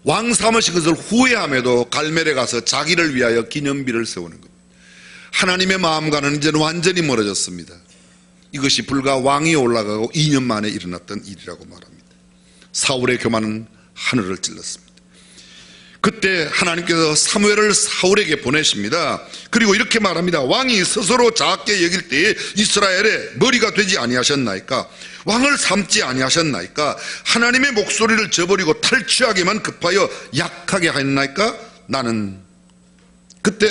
왕 삼으신 것을 후회함에도 갈멜에 가서 자기를 위하여 기념비를 세우는 겁니다. 하나님의 마음과는 이제는 완전히 멀어졌습니다. 이것이 불과 왕이 올라가고 2년 만에 일어났던 일이라고 말합니다. 사울의 교만은 하늘을 찔렀습니다. 그때 하나님께서 사무엘을 사울에게 보내십니다. 그리고 이렇게 말합니다. 왕이 스스로 작게 여길 때에 이스라엘의 머리가 되지 아니하셨나이까? 왕을 삼지 아니하셨나이까? 하나님의 목소리를 저버리고 탈취하기만 급하여 약하게 하였나이까? 나는 그때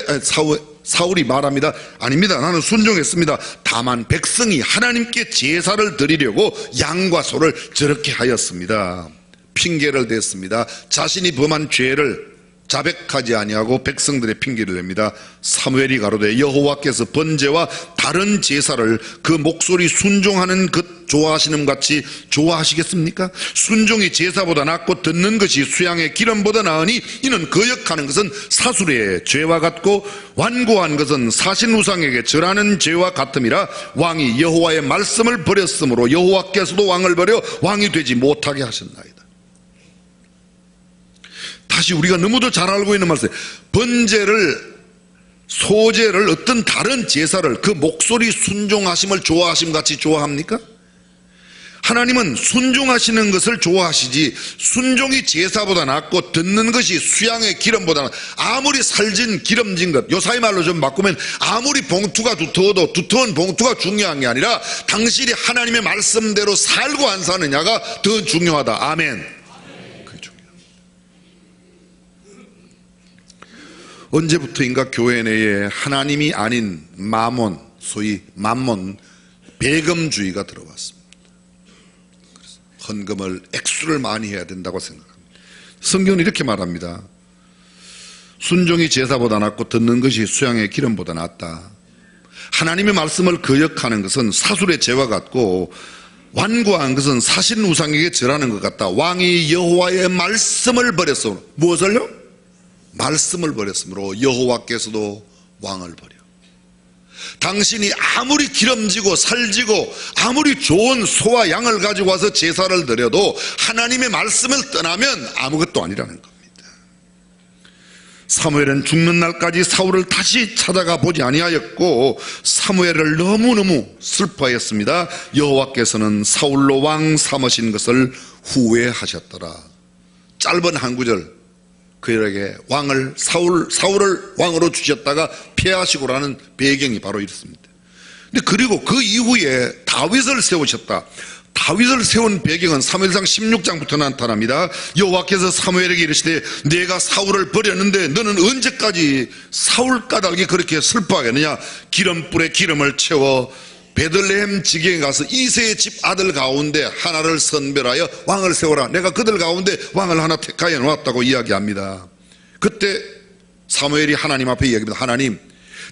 사울이 말합니다. 아닙니다. 나는 순종했습니다. 다만 백성이 하나님께 제사를 드리려고 양과 소를 저렇게 하였습니다. 핑계를 댔습니다. 자신이 범한 죄를 자백하지 아니하고 백성들의 핑계를 냅니다. 사무엘이 가로되 여호와께서 번제와 다른 제사를 그 목소리 순종하는 것 좋아하시는 같이 좋아하시겠습니까? 순종이 제사보다 낫고 듣는 것이 수양의 기름보다 나으니 이는 거역하는 것은 사술의 죄와 같고 완고한 것은 사신우상에게 절하는 죄와 같음이라. 왕이 여호와의 말씀을 버렸으므로 여호와께서도 왕을 버려 왕이 되지 못하게 하셨나이다. 다시 우리가 너무도 잘 알고 있는 말씀, 번제를, 소제를, 어떤 다른 제사를 그 목소리 순종하심을 좋아하심 같이 좋아합니까? 하나님은 순종하시는 것을 좋아하시지 순종이 제사보다 낫고 듣는 것이 수양의 기름보다 아무리 살진 기름진 것, 요사이 말로 좀 바꾸면 아무리 봉투가 두터워도 두터운 봉투가 중요한 게 아니라 당신이 하나님의 말씀대로 살고 안 사느냐가 더 중요하다. 아멘. 언제부터인가 교회 내에 하나님이 아닌 마몬, 소위 맘몬, 배금주의가 들어왔습니다. 헌금을 액수를 많이 해야 된다고 생각합니다. 성경은 이렇게 말합니다. 순종이 제사보다 낫고 듣는 것이 수양의 기름보다 낫다. 하나님의 말씀을 거역하는 것은 사술의 죄와 같고 완고한 것은 사신 우상에게 절하는 것 같다. 왕이 여호와의 말씀을 버렸어. 무엇을요? 말씀을 버렸으므로 여호와께서도 왕을 버려. 당신이 아무리 기름지고 살지고 아무리 좋은 소와 양을 가지고 와서 제사를 드려도 하나님의 말씀을 떠나면 아무것도 아니라는 겁니다. 사무엘은 죽는 날까지 사울을 다시 찾아가 보지 아니하였고 사무엘을 너무너무 슬퍼하였습니다. 여호와께서는 사울로 왕 삼으신 것을 후회하셨더라. 짧은 한 구절, 그에게 사울을 왕으로 주셨다가 폐하시고라는 배경이 바로 이렇습니다. 근데 그리고 그 이후에 다윗을 세우셨다. 다윗을 세운 배경은 사무엘상 16장부터 나타납니다. 여호와께서 사무엘에게 이르시되 내가 사울을 버렸는데 너는 언제까지 사울 까닭에 그렇게 슬퍼하겠느냐. 기름불에 기름을 채워 베들레헴 지경에 가서 이새의 집 아들 가운데 하나를 선별하여 왕을 세워라. 내가 그들 가운데 왕을 하나 택하여 놓았다고 이야기합니다. 그때 사무엘이 하나님 앞에 이야기합니다. 하나님,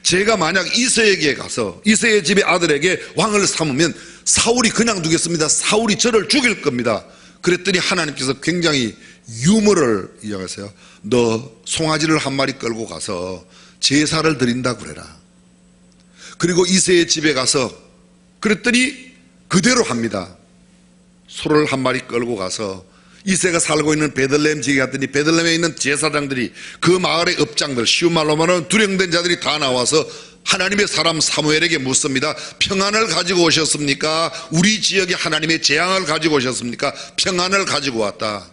제가 만약 이새에게 가서 이새의 집의 아들에게 왕을 삼으면 사울이 그냥 두겠습니다. 사울이 저를 죽일 겁니다. 그랬더니 하나님께서 굉장히 유머를 이야기하세요. 너 송아지를 한 마리 끌고 가서 제사를 드린다 그래라. 그리고 이새의 집에 가서 그랬더니 그대로 합니다. 소를 한 마리 끌고 가서 이새가 살고 있는 베들레헴 지역에 갔더니 베들레헴에 있는 제사장들이 그 마을의 업장들, 쉬운 말로 말하면 두령된 자들이 다 나와서 하나님의 사람 사무엘에게 묻습니다. 평안을 가지고 오셨습니까? 우리 지역에 하나님의 재앙을 가지고 오셨습니까? 평안을 가지고 왔다.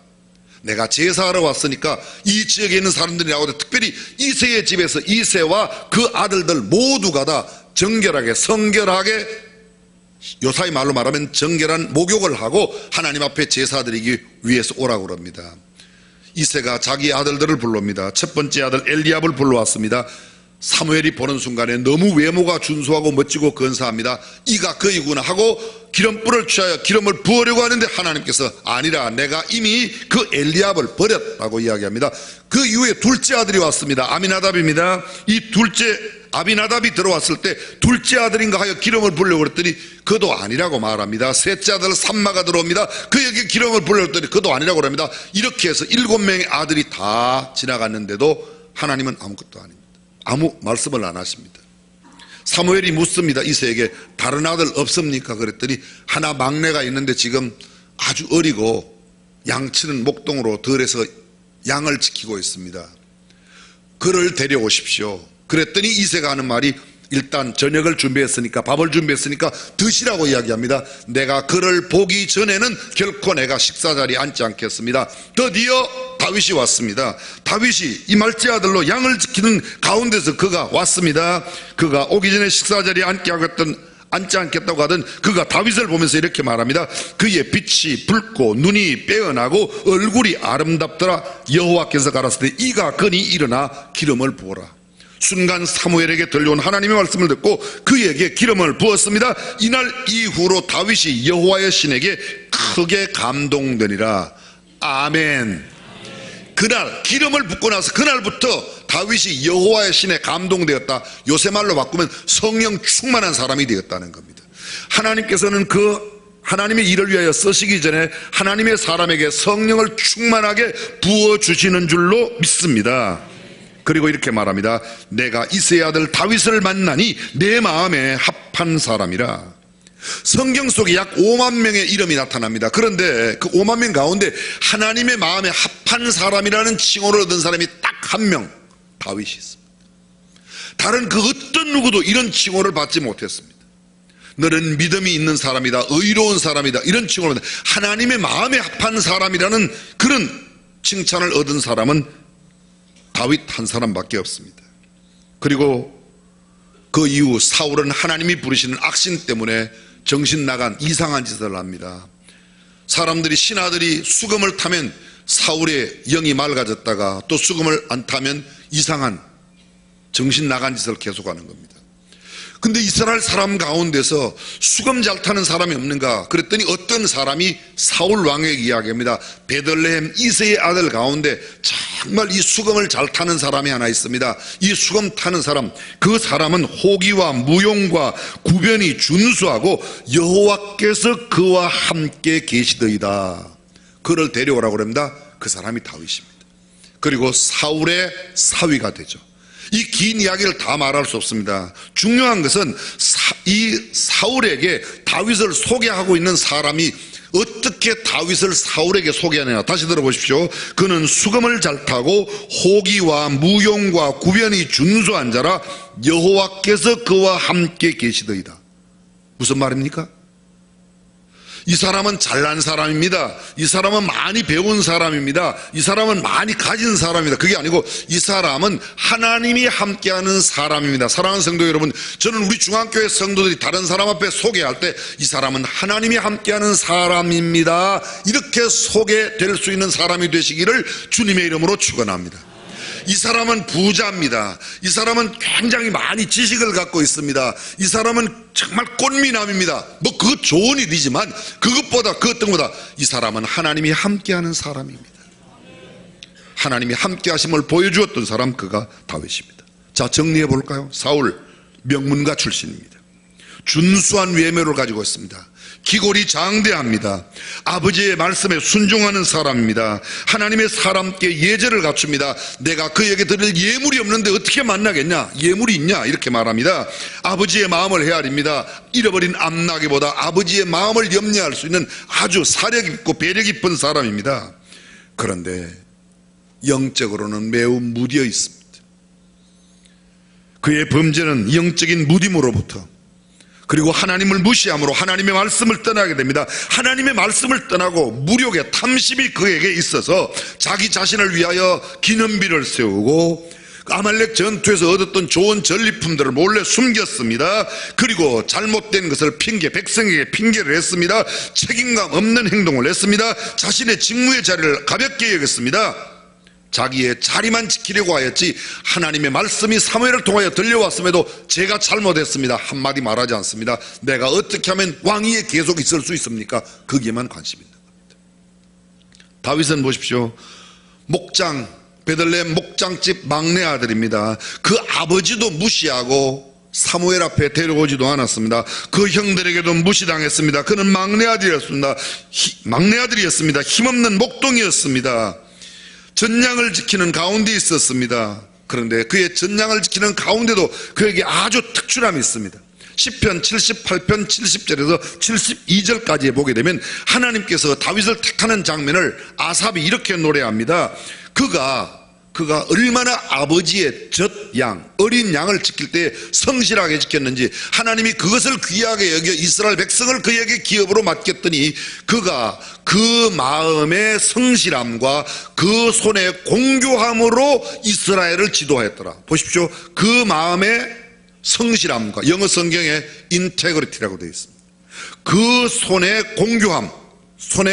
내가 제사하러 왔으니까 이 지역에 있는 사람들이 나오고 특별히 이새의 집에서 이새와 그 아들들 모두가 다 정결하게 성결하게, 요사이 말로 말하면 정결한 목욕을 하고 하나님 앞에 제사 드리기 위해서 오라고 그럽니다. 이새가 자기 아들들을 불러옵니다. 첫 번째 아들 엘리압을 불러왔습니다. 사무엘이 보는 순간에 너무 외모가 준수하고 멋지고 근사합니다. 이가 그이구나 하고 기름불을 취하여 기름을 부으려고 하는데 하나님께서 아니라 내가 이미 그 엘리압을 버렸다고 이야기합니다. 그 이후에 둘째 아들이 왔습니다. 아미나답입니다. 이 둘째 아비나답이 들어왔을 때 둘째 아들인가 하여 기름을 부으려고 그랬더니 그도 아니라고 말합니다. 셋째 아들 삼마가 들어옵니다. 그에게 기름을 부으려고 했더니 그도 아니라고 합니다. 이렇게 해서 7명의 아들이 다 지나갔는데도 하나님은 아무것도 아닙니다. 아무 말씀을 안 하십니다. 사무엘이 묻습니다. 이새에게 다른 아들 없습니까? 그랬더니 하나 막내가 있는데 지금 아주 어리고 양치는 목동으로 들에서 양을 지키고 있습니다. 그를 데려오십시오. 그랬더니 이새가 하는 말이 일단 저녁을 준비했으니까, 밥을 준비했으니까 드시라고 이야기합니다. 내가 그를 보기 전에는 결코 내가 식사 자리에 앉지 않겠습니다. 드디어 다윗이 왔습니다. 다윗이 이 말째 아들로 양을 지키는 가운데서 그가 왔습니다. 그가 오기 전에 식사 자리에 앉지 않겠다고 하던 그가 다윗을 보면서 이렇게 말합니다. 그의 빛이 붉고 눈이 빼어나고 얼굴이 아름답더라. 여호와께서 가라사대 이가 그니 일어나 기름을 부어라. 순간 사무엘에게 들려온 하나님의 말씀을 듣고 그에게 기름을 부었습니다. 이날 이후로 다윗이 여호와의 신에게 크게 감동되니라. 아멘. 그날 기름을 붓고 나서 그날부터 다윗이 여호와의 신에 감동되었다. 요새 말로 바꾸면 성령 충만한 사람이 되었다는 겁니다. 하나님께서는 그 하나님의 일을 위하여 쓰시기 전에 하나님의 사람에게 성령을 충만하게 부어주시는 줄로 믿습니다. 그리고 이렇게 말합니다. 내가 이새의 아들 다윗을 만나니 내 마음에 합한 사람이라. 성경 속에 약 5만 명의 이름이 나타납니다. 그런데 그 5만 명 가운데 하나님의 마음에 합한 사람이라는 칭호를 얻은 사람이 딱 한 명, 다윗이 있습니다. 다른 그 어떤 누구도 이런 칭호를 받지 못했습니다. 너는 믿음이 있는 사람이다, 의로운 사람이다, 이런 칭호를 받는다. 하나님의 마음에 합한 사람이라는 그런 칭찬을 얻은 사람은 다윗 한 사람밖에 없습니다. 그리고 그 이후 사울은 하나님이 부르시는 악신 때문에 정신 나간 이상한 짓을 합니다. 사람들이 신하들이 수금을 타면 사울의 영이 맑아졌다가 또 수금을 안 타면 이상한 정신 나간 짓을 계속하는 겁니다. 근데 이스라엘 사람 가운데서 수금 잘 타는 사람이 없는가? 그랬더니 어떤 사람이 사울 왕에게 이야기합니다. 베들레헴 이새의 아들 가운데 정말 이 수금을 잘 타는 사람이 하나 있습니다. 이 수금 타는 사람, 그 사람은 호기와 무용과 구변이 준수하고 여호와께서 그와 함께 계시더이다. 그를 데려오라고 합니다. 그 사람이 다윗입니다. 그리고 사울의 사위가 되죠. 이 긴 이야기를 다 말할 수 없습니다. 중요한 것은 이 사울에게 다윗을 소개하고 있는 사람이 어떻게 다윗을 사울에게 소개하느냐. 다시 들어보십시오. 그는 수금을 잘 타고 호기와 무용과 구변이 준수한 자라 여호와께서 그와 함께 계시더이다. 무슨 말입니까? 이 사람은 잘난 사람입니다. 이 사람은 많이 배운 사람입니다. 이 사람은 많이 가진 사람입니다. 그게 아니고 이 사람은 하나님이 함께하는 사람입니다. 사랑하는 성도 여러분, 저는 우리 중앙교회 성도들이 다른 사람 앞에 소개할 때 이 사람은 하나님이 함께하는 사람입니다, 이렇게 소개될 수 있는 사람이 되시기를 주님의 이름으로 축원합니다. 이 사람은 부자입니다. 이 사람은 굉장히 많이 지식을 갖고 있습니다. 이 사람은 정말 꽃미남입니다. 뭐 그거 좋은 일이지만 그것보다 그 어떤 것보다 이 사람은 하나님이 함께하는 사람입니다. 하나님이 함께하심을 보여주었던 사람, 그가 다윗입니다. 자, 정리해 볼까요? 사울 명문가 출신입니다. 준수한 외모를 가지고 있습니다. 기골이 장대합니다. 아버지의 말씀에 순종하는 사람입니다. 하나님의 사람께 예절을 갖춥니다. 내가 그에게 드릴 예물이 없는데 어떻게 만나겠냐? 예물이 있냐? 이렇게 말합니다. 아버지의 마음을 헤아립니다. 잃어버린 암나기보다 아버지의 마음을 염려할 수 있는 아주 사려 깊고 배려 깊은 사람입니다. 그런데 영적으로는 매우 무디어 있습니다. 그의 범죄는 영적인 무딤으로부터, 그리고 하나님을 무시함으로 하나님의 말씀을 떠나게 됩니다. 하나님의 말씀을 떠나고 무력의 탐심이 그에게 있어서 자기 자신을 위하여 기념비를 세우고 아말렉 전투에서 얻었던 좋은 전리품들을 몰래 숨겼습니다. 그리고 잘못된 것을 백성에게 핑계를 했습니다. 책임감 없는 행동을 했습니다. 자신의 직무의 자리를 가볍게 여겼습니다. 자기의 자리만 지키려고 하였지 하나님의 말씀이 사무엘을 통하여 들려왔음에도 제가 잘못했습니다 한마디 말하지 않습니다. 내가 어떻게 하면 왕위에 계속 있을 수 있습니까? 거기에만 관심이 있는 겁니다. 다윗은 보십시오. 목장, 베들레헴 목장집 막내 아들입니다. 그 아버지도 무시하고 사무엘 앞에 데려오지도 않았습니다. 그 형들에게도 무시당했습니다. 그는 막내 아들이었습니다. 힘없는 목동이었습니다. 전량을 지키는 가운데 있었습니다. 그런데 그의 전량을 지키는 가운데도 그에게 아주 특출함이 있습니다. 시편 78편 70절에서 72절까지 보게 되면 하나님께서 다윗을 택하는 장면을 아삽이 이렇게 노래합니다. 그가 얼마나 아버지의 젖양, 어린 양을 지킬 때 성실하게 지켰는지 하나님이 그것을 귀하게 여겨 이스라엘 백성을 그에게 기업으로 맡겼더니 그가 그 마음의 성실함과 그 손의 공교함으로 이스라엘을 지도하였더라. 보십시오. 그 마음의 성실함과, 영어 성경에 인테그리티라고 되어 있습니다. 그 손의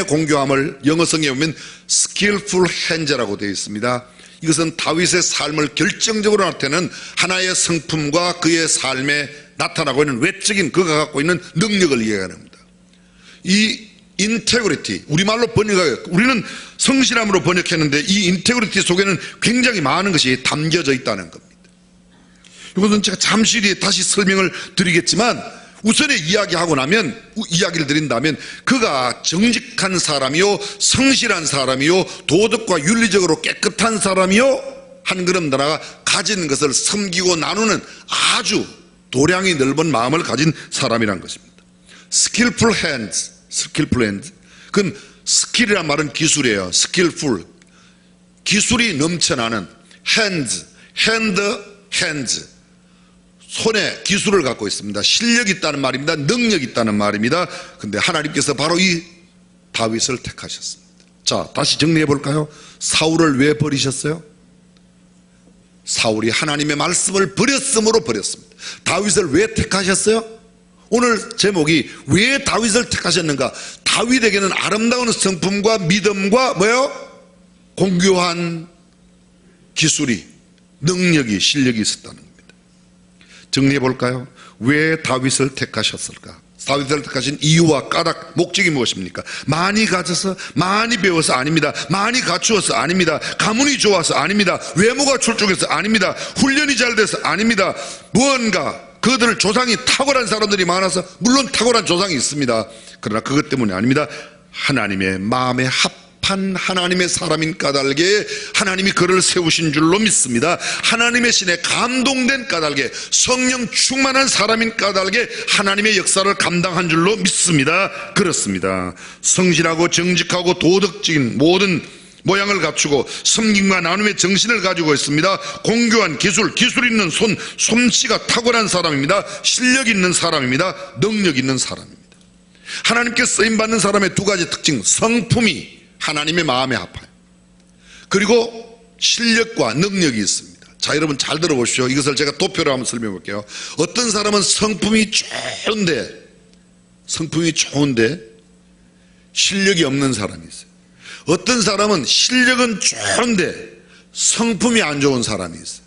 공교함을 영어 성경에 보면 skillful hands라고 되어 있습니다. 이것은 다윗의 삶을 결정적으로 나타내는 하나의 성품과 그의 삶에 나타나고 있는 외적인 그가 갖고 있는 능력을 이해합니다. 이 인테그리티, 우리말로 우리는 성실함으로 번역했는데 이 인테그리티 속에는 굉장히 많은 것이 담겨져 있다는 겁니다. 이것은 제가 잠시 뒤에 다시 설명을 드리겠지만 우선에 이야기를 드린다면 그가 정직한 사람이요, 성실한 사람이요, 도덕과 윤리적으로 깨끗한 사람이요, 한 걸음 나아가 가진 것을 섬기고 나누는 아주 도량이 넓은 마음을 가진 사람이란 것입니다. skillful hands. 그건 skill이란 말은 기술이에요. skillful, 기술이 넘쳐나는 hands. 손에 기술을 갖고 있습니다. 실력이 있다는 말입니다. 능력이 있다는 말입니다. 근데 하나님께서 바로 이 다윗을 택하셨습니다. 자, 다시 정리해 볼까요? 사울을 왜 버리셨어요? 사울이 하나님의 말씀을 버렸으므로 버렸습니다. 다윗을 왜 택하셨어요? 오늘 제목이 왜 다윗을 택하셨는가? 다윗에게는 아름다운 성품과 믿음과 공교한 기술이, 능력이, 실력이 있었다는 겁니다. 정리해 볼까요? 왜 다윗을 택하셨을까? 다윗을 택하신 이유와 까닭, 목적이 무엇입니까? 많이 가져서, 많이 배워서 아닙니다. 많이 갖추어서 아닙니다. 가문이 좋아서 아닙니다. 외모가 출중해서 아닙니다. 훈련이 잘 돼서 아닙니다. 무언가 그들을 조상이 탁월한 사람들이 많아서, 물론 탁월한 조상이 있습니다. 그러나 그것 때문이 아닙니다. 하나님의 마음에 합한 하나님의 사람인 까닭에 하나님이 그를 세우신 줄로 믿습니다. 하나님의 신에 감동된 까닭에 성령 충만한 사람인 까닭에 하나님의 역사를 감당한 줄로 믿습니다. 그렇습니다. 성실하고 정직하고 도덕적인 모든 모양을 갖추고 섬김과 나눔의 정신을 가지고 있습니다. 공교한 기술 있는 솜씨가 탁월한 사람입니다. 실력 있는 사람입니다. 능력 있는 사람입니다. 하나님께 쓰임받는 사람의 두 가지 특징, 성품이 하나님의 마음에 합해요. 그리고 실력과 능력이 있습니다. 자, 여러분 잘 들어보십시오. 이것을 제가 도표로 한번 설명해 볼게요. 어떤 사람은 성품이 좋은데 실력이 없는 사람이 있어요. 어떤 사람은 실력은 좋은데 성품이 안 좋은 사람이 있어요.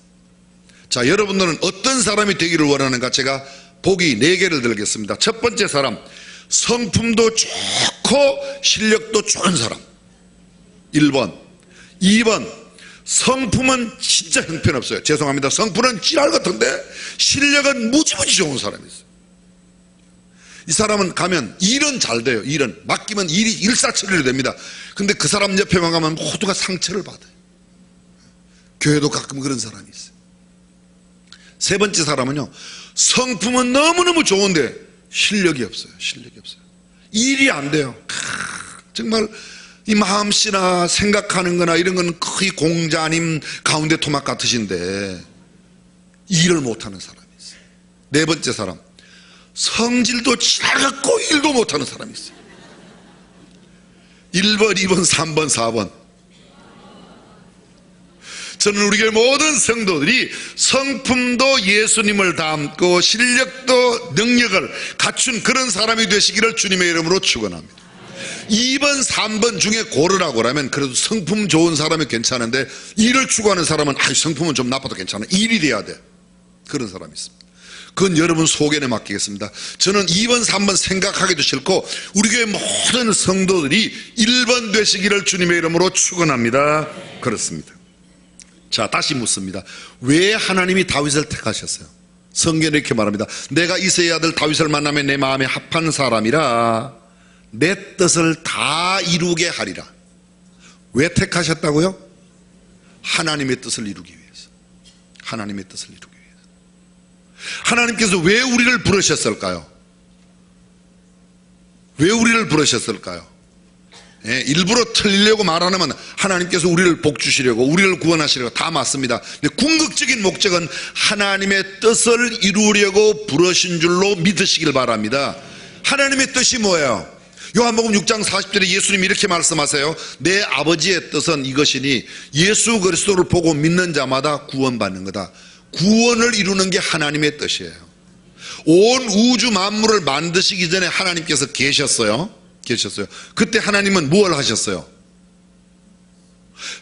자, 여러분들은 어떤 사람이 되기를 원하는가? 제가 보기 4개를 들겠습니다. 첫 번째 사람, 성품도 좋고 실력도 좋은 사람. 1번. 2번, 성품은 진짜 형편없어요. 죄송합니다. 성품은 지랄 같은데 실력은 무지무지 좋은 사람이 있어요. 이 사람은 가면 일은 잘 돼요. 일은 맡기면 일이 일사천리로 됩니다. 근데 그 사람 옆에만 가면 모두가 상처를 받아요. 교회도 가끔 그런 사람이 있어요. 세 번째 사람은요, 성품은 너무너무 좋은데 실력이 없어요. 일이 안 돼요. 정말 이 마음씨나 생각하는 거나 이런 건 거의 공자 아님 가운데 토막 같으신데 일을 못하는 사람이 있어요. 네 번째 사람, 성질도 지나갔고 일도 못하는 사람이 있어요. 1번, 2번, 3번, 4번. 저는 우리 교회 모든 성도들이 성품도 예수님을 닮고 실력도 능력을 갖춘 그런 사람이 되시기를 주님의 이름으로 축원합니다. 2번, 3번 중에 고르라고 하면 그래도 성품 좋은 사람이 괜찮은데 일을 추구하는 사람은 성품은 좀 나빠도 괜찮아. 일이 돼야 돼. 그런 사람이 있습니다. 그건 여러분 소견에 맡기겠습니다. 저는 2번, 3번 생각하기도 싫고 우리 교회 모든 성도들이 1번 되시기를 주님의 이름으로 축원합니다. 그렇습니다. 자, 다시 묻습니다. 왜 하나님이 다윗을 택하셨어요? 성경에 이렇게 말합니다. 내가 이새의 아들 다윗을 만나면 내 마음에 합한 사람이라 내 뜻을 다 이루게 하리라. 왜 택하셨다고요? 하나님의 뜻을 이루기 위해서. 하나님의 뜻을 이루기 위해서. 하나님께서 왜 우리를 부르셨을까요? 왜 우리를 부르셨을까요? 예, 일부러 틀리려고 말하면 하나님께서 우리를 복주시려고 우리를 구원하시려고 다 맞습니다. 근데 궁극적인 목적은 하나님의 뜻을 이루려고 부르신 줄로 믿으시길 바랍니다. 하나님의 뜻이 뭐예요? 요한복음 6장 40절에 예수님이 이렇게 말씀하세요. 내 아버지의 뜻은 이것이니 예수 그리스도를 보고 믿는 자마다 구원받는 거다. 구원을 이루는 게 하나님의 뜻이에요. 온 우주 만물을 만드시기 전에 하나님께서 계셨어요. 그때 하나님은 뭘 하셨어요?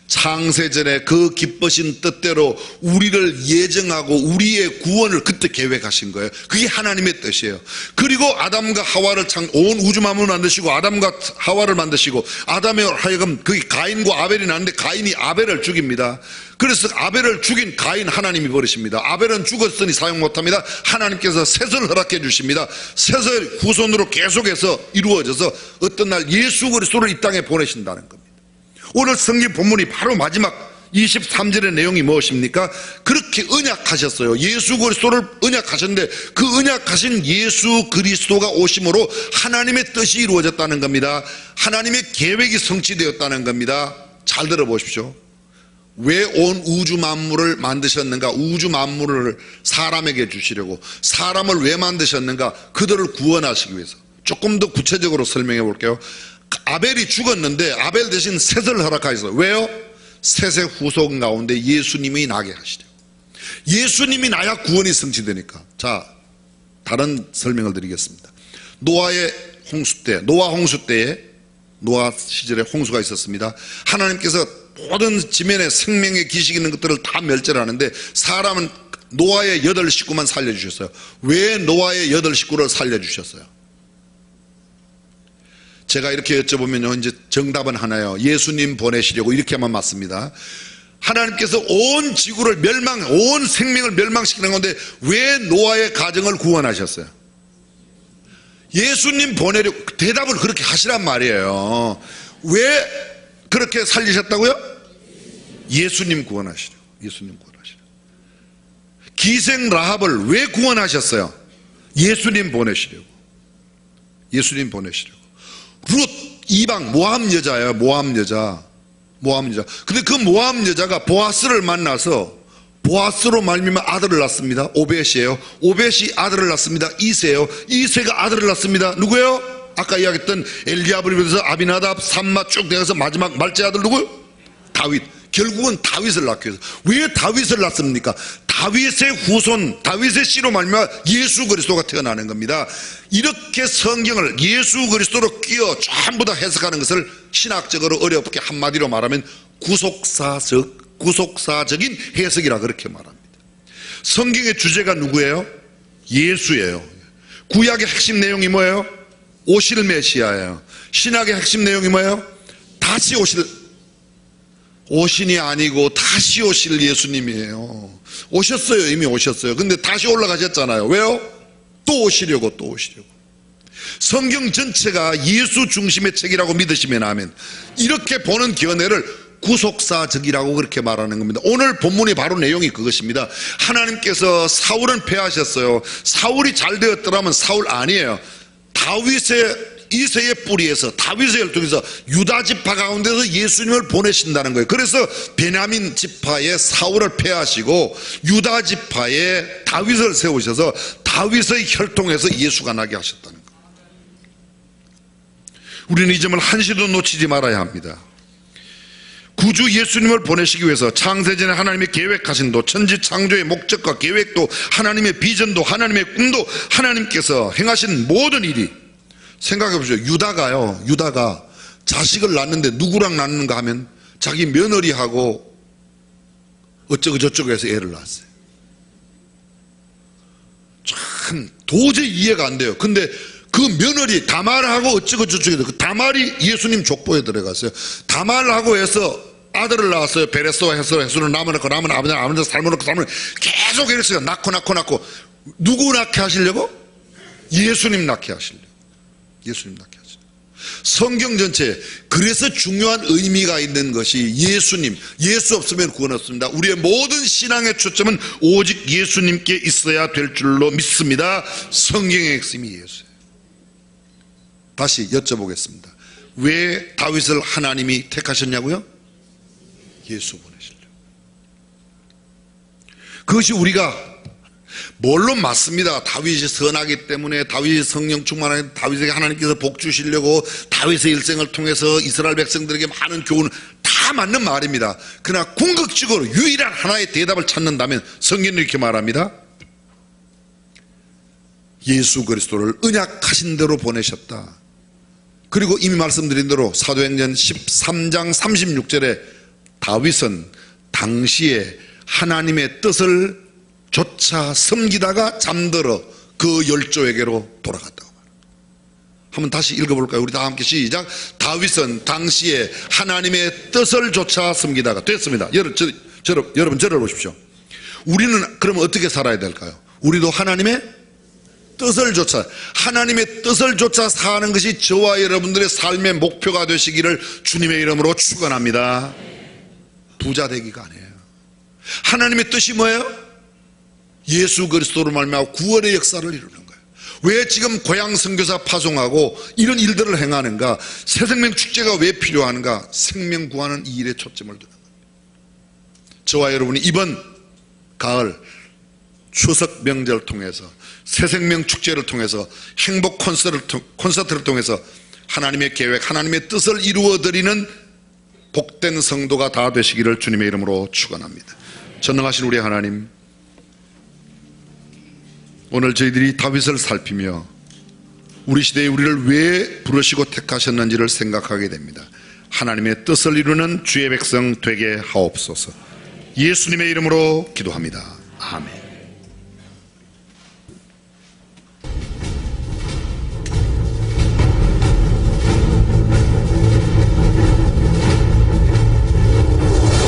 창세전에 그 기쁘신 뜻대로 우리를 예정하고 우리의 구원을 그때 계획하신 거예요. 그게 하나님의 뜻이에요. 그리고 아담과 하와를 온 우주 만물을 만드시고 아담과 하와를 만드시고 아담의 하여금 그게 가인과 아벨이 나는데 가인이 아벨을 죽입니다. 그래서 아벨을 죽인 가인 하나님이 버리십니다. 아벨은 죽었으니 사용 못합니다. 하나님께서 셋을 허락해 주십니다. 셋을 후손으로 계속해서 이루어져서 어떤 날 예수 그리스도를 이 땅에 보내신다는 겁니다. 오늘 성경 본문이 바로 마지막 23절의 내용이 무엇입니까? 그렇게 언약하셨어요. 예수 그리스도를 언약하셨는데 그 언약하신 예수 그리스도가 오심으로 하나님의 뜻이 이루어졌다는 겁니다. 하나님의 계획이 성취되었다는 겁니다. 잘 들어보십시오. 왜 온 우주 만물을 만드셨는가? 우주 만물을 사람에게 주시려고. 사람을 왜 만드셨는가? 그들을 구원하시기 위해서. 조금 더 구체적으로 설명해 볼게요. 아벨이 죽었는데 아벨 대신 셋을 허락하셨어요. 왜요? 셋의 후손 가운데 예수님이 나게 하시려고. 예수님이 나야 구원이 성취되니까. 자, 다른 설명을 드리겠습니다. 노아의 홍수 때, 노아 홍수 때에 노아 시절에 홍수가 있었습니다. 하나님께서 모든 지면에 생명의 기식 있는 것들을 다 멸절하는데 사람은 노아의 8식구만 살려주셨어요. 왜 노아의 8식구를 살려주셨어요? 제가 이렇게 여쭤보면요, 이제 정답은 하나예요. 예수님 보내시려고 이렇게만 맞습니다. 하나님께서 온 지구를 온 생명을 멸망시키는 건데 왜 노아의 가정을 구원하셨어요? 예수님 보내려고. 대답을 그렇게 하시란 말이에요. 왜 그렇게 살리셨다고요? 예수님 구원하시려고. 예수님 구원하시려고. 기생 라합을 왜 구원하셨어요? 예수님 보내시려고. 예수님 보내시려고. 룻 이방 모함 여자예요. 모함 여자. 근데 그 모함 여자가 보아스를 만나서 보아스로 말미암아 아들을 낳습니다. 오벳이에요. 오벳이 아들을 낳습니다. 이세예요. 이세가 아들을 낳습니다. 누구예요? 아까 이야기했던 엘리압을 비롯해서 아비나답, 삼마 쭉 내려서 마지막 말째 아들 누구요? 다윗. 결국은 다윗을 낳기 위해서. 왜 다윗을 낳습니까? 다윗의 후손, 다윗의 씨로 말미암아 예수 그리스도가 태어나는 겁니다. 이렇게 성경을 예수 그리스도로 끼워 전부 다 해석하는 것을 신학적으로 어렵게 한마디로 말하면 구속사적인 해석이라 그렇게 말합니다. 성경의 주제가 누구예요? 예수예요. 구약의 핵심 내용이 뭐예요? 오실 메시아예요. 신학의 핵심 내용이 뭐예요? 다시 오신이 아니고 다시 오실 예수님이에요. 오셨어요. 이미 오셨어요. 근데 다시 올라가셨잖아요. 왜요? 또 오시려고. 성경 전체가 예수 중심의 책이라고 믿으시면 아멘. 이렇게 보는 견해를 구속사적이라고 그렇게 말하는 겁니다. 오늘 본문의 바로 내용이 그것입니다. 하나님께서 사울은 패하셨어요. 사울이 잘 되었더라면 사울 아니에요. 다윗의 이세의 뿌리에서 다윗의 혈통에서 유다 지파 가운데서 예수님을 보내신다는 거예요. 그래서 베냐민 지파의 사울을 패하시고 유다 지파의 다윗을 세우셔서 다윗의 혈통에서 예수가 나게 하셨다는 거예요. 우리는 이 점을 한시도 놓치지 말아야 합니다. 구주 예수님을 보내시기 위해서 창세전에 하나님의 계획하신 도, 천지 창조의 목적과 계획도, 하나님의 비전도, 하나님의 꿈도, 하나님께서 행하신 모든 일이, 생각해 보세요. 유다가 자식을 낳는데 누구랑 낳는가 하면 자기 며느리하고 어쩌고 저쩌고 해서 애를 낳았어요. 참 도저히 이해가 안 돼요. 근데 그 며느리 다말하고 어쩌고 저쩌고 해서 그 다말이 예수님 족보에 들어갔어요. 다말하고 해서 아들을 낳았어요. 베레스와 헤스는 남을 낳고 아버지 삶을 낳고 계속 이랬어요. 낳고 누구 낳게 하시려고? 예수님 낳게 하시려고. 성경 전체. 그래서 중요한 의미가 있는 것이 예수님. 예수 없으면 구원 없습니다. 우리의 모든 신앙의 초점은 오직 예수님께 있어야 될 줄로 믿습니다. 성경의 핵심이 예수예요. 다시 여쭤보겠습니다. 왜 다윗을 하나님이 택하셨냐고요? 예수 보내시려고. 그것이 우리가 물론 맞습니다. 다윗이 선하기 때문에, 다윗이 성령 충만하기, 다윗에게 하나님께서 복 주시려고 다윗의 일생을 통해서 이스라엘 백성들에게 많은 교훈을 다 맞는 말입니다. 그러나 궁극적으로 유일한 하나의 대답을 찾는다면 성경은 이렇게 말합니다. 예수 그리스도를 언약하신 대로 보내셨다. 그리고 이미 말씀드린 대로 사도행전 13장 36절에 다윗은 당시에 하나님의 뜻을 조차 섬기다가 잠들어 그 열조에게로 돌아갔다고 말합니다. 한번 다시 읽어볼까요? 우리 다 함께 시작. 다윗은 당시에 하나님의 뜻을 조차 섬기다가 됐습니다. 여러분 저를 보십시오. 우리는 그러면 어떻게 살아야 될까요? 우리도 하나님의 뜻을 조차, 하나님의 뜻을 조차 사는 것이 저와 여러분들의 삶의 목표가 되시기를 주님의 이름으로 축원합니다. 부자 되기가 아니에요. 하나님의 뜻이 뭐예요? 예수 그리스도로 말미암아 구원의 역사를 이루는 거예요. 왜 지금 고향 선교사 파송하고 이런 일들을 행하는가? 새생명 축제가 왜 필요한가? 생명 구하는 이 일에 초점을 두는 겁니다. 저와 여러분이 이번 가을 추석 명절을 통해서, 새생명 축제를 통해서, 행복 콘서트를 통해서 하나님의 계획, 하나님의 뜻을 이루어드리는 복된 성도가 다 되시기를 주님의 이름으로 축원합니다. 전능하신 우리 하나님, 오늘 저희들이 다윗을 살피며 우리 시대에 우리를 왜 부르시고 택하셨는지를 생각하게 됩니다. 하나님의 뜻을 이루는 주의 백성 되게 하옵소서. 예수님의 이름으로 기도합니다. 아멘.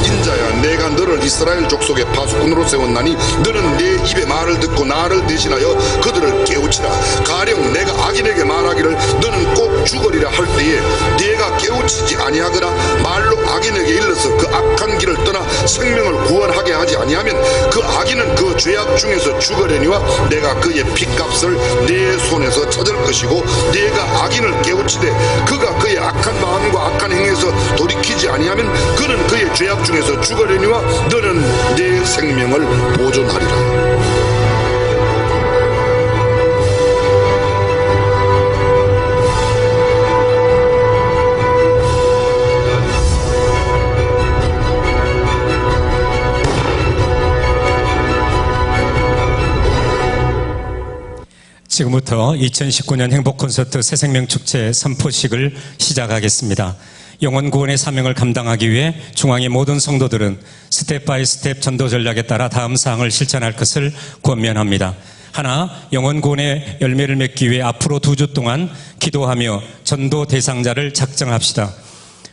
인자야, 내가 너를 너를 이스라엘 족속의 파수꾼으로 세웠나니 너는 내 입의 말을 듣고 나를 대신하여 그들을 깨우치라. 가령 내가 악인에게 말하기를 너는 꼭 죽으리라 할 때에 내가 깨우치지 아니하거나 말로 악인에게 일러서 그 악한 길을 떠나 생명을 구원하게 하지 아니하면 그 악인은 그 죄악 중에서 죽으려니와 내가 그의 핏값을 내 손에서 찾을 것이고 내가 악인을 깨우치되 그가 그의 악한 마음과 악한 행위에서 돌이키지 아니하면 그는 그의 죄악 중에서 죽으려니와 너는 내 생명을 보존하리라. 지금부터 2019년 행복콘서트 새생명축제 선포식을 시작하겠습니다. 영혼구원의 사명을 감당하기 위해 중앙의 모든 성도들은 스텝 바이 스텝 전도 전략에 따라 다음 사항을 실천할 것을 권면합니다. 하나, 영혼구원의 열매를 맺기 위해 앞으로 2주 동안 기도하며 전도 대상자를 작정합시다.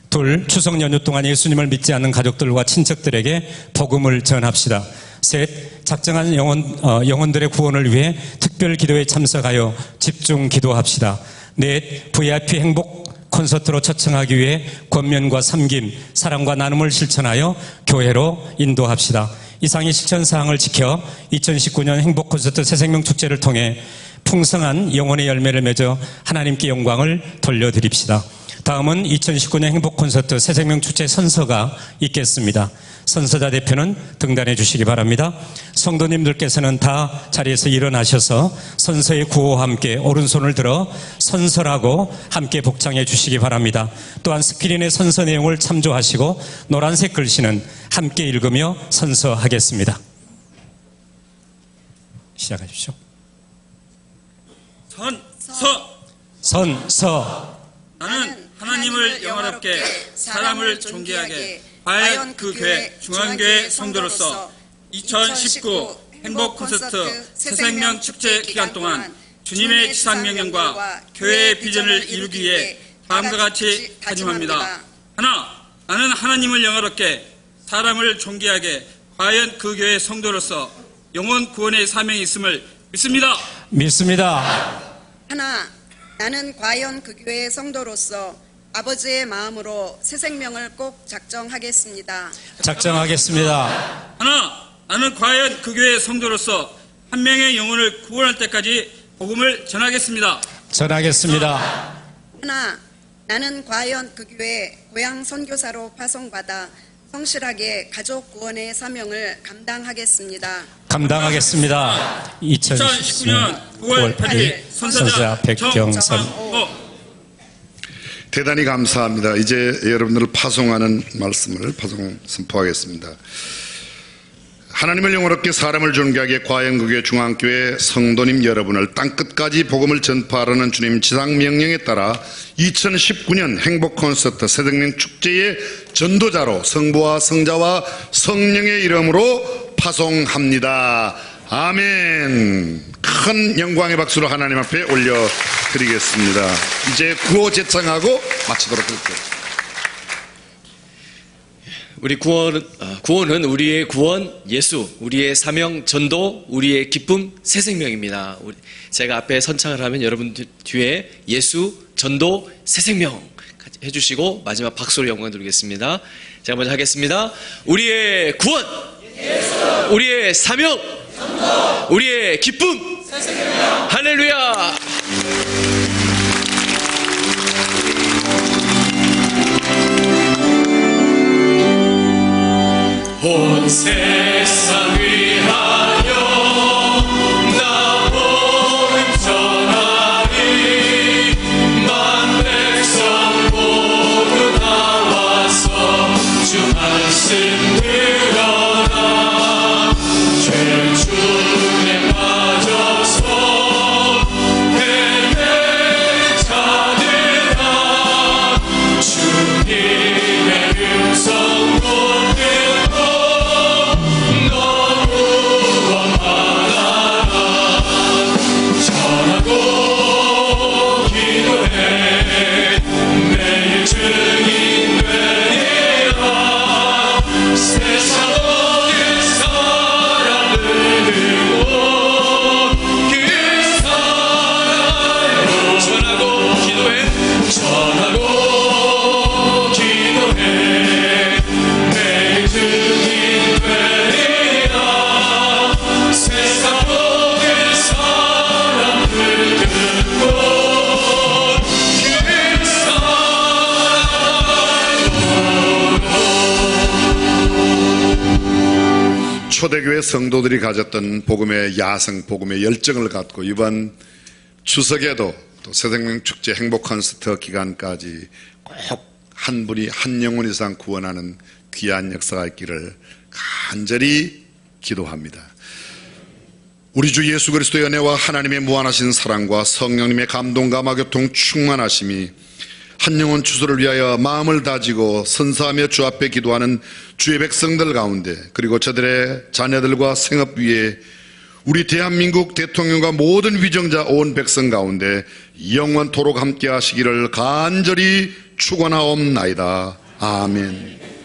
둘, 추석 연휴 동안 예수님을 믿지 않는 가족들과 친척들에게 복음을 전합시다. 셋, 작정한 영혼들의 구원을 위해 특별 기도에 참석하여 집중 기도합시다. 넷, VIP 행복 콘서트로 초청하기 위해 권면과 섬김, 사랑과 나눔을 실천하여 교회로 인도합시다. 이상의 실천사항을 지켜 2019년 행복콘서트 새생명축제를 통해 풍성한 영혼의 열매를 맺어 하나님께 영광을 돌려드립시다. 다음은 2019년 행복콘서트 새생명축제 선서가 있겠습니다. 선서자 대표는 등단해 주시기 바랍니다. 성도님들께서는 다 자리에서 일어나셔서 선서의 구호와 함께 오른손을 들어 선서라고 함께 복창해 주시기 바랍니다. 또한 스크린의 선서 내용을 참조하시고 노란색 글씨는 함께 읽으며 선서하겠습니다. 시작하십시오. 선서. 나는 하나님을 영화롭게 사람을 존귀하게 과연 그 교회 중앙교회 성도로서 2019 행복콘서트 새생명 축제 기간 동안 주님의 지상명령과 교회의 비전을 이루기 위해 다음과 같이 다짐합니다. 하나, 나는 하나님을 영화롭게 사람을 존귀하게 과연 그 교회 성도로서 영혼 구원의 사명이 있음을 믿습니다. 하나, 나는 과연 그 교회의 성도로서 아버지의 마음으로 새 생명을 꼭 작정하겠습니다. 하나, 나는 과연 그 교회의 성도로서 한 명의 영혼을 구원할 때까지 복음을 전하겠습니다. 하나, 나는 과연 그 교회 고향 선교사로 파송받아 성실하게 가족 구원의 사명을 감당하겠습니다. 2019년 9월 8일 선서자 백경선. 대단히 감사합니다. 이제 여러분들을 파송하는 말씀을 선포하겠습니다. 하나님을 영원롭게 사람을 존귀하게 과연국의 중앙교회 성도님 여러분을 땅끝까지 복음을 전파하라는 주님 지상명령에 따라 2019년 행복콘서트 새생명 축제의 전도자로 성부와 성자와 성령의 이름으로 파송합니다. 아멘. 큰 영광의 박수로 하나님 앞에 올려드리겠습니다. 이제 구호 제창하고 마치도록 할게요. 우리 구원은 우리의 구원 예수, 우리의 사명 전도, 우리의 기쁨 새 생명입니다. 제가 앞에 선창을 하면 여러분 뒤에 예수, 전도, 새 생명 해주시고 마지막 박수로 영광 드리겠습니다. 제가 먼저 하겠습니다. 우리의 구원 예수, 우리의 사명 전도, 우리의 기쁨 새 생명. 할렐루야. 온 세상 위하여 나 복음 전하리 만 백성 모두 나와서 주 말씀 들어라 죄중에 빠져서 헤맨 자들아 주님의 음성 못 듣고 증인 되리라 세상 초대교회 성도들이 가졌던 복음의 야성, 복음의 열정을 갖고 이번 추석에도 또 새생명 축제 행복 콘서트 기간까지 꼭 한 분이 한 영혼 이상 구원하는 귀한 역사가 있기를 간절히 기도합니다. 우리 주 예수 그리스도의 은혜와 하나님의 무한하신 사랑과 성령님의 감동과 마교통 충만하심이 한 영혼 추수를 위하여 마음을 다지고 선사하며 주 앞에 기도하는 주의 백성들 가운데, 그리고 저들의 자녀들과 생업 위에 우리 대한민국 대통령과 모든 위정자 온 백성 가운데 영원토록 함께 하시기를 간절히 축원하옵나이다. 아멘.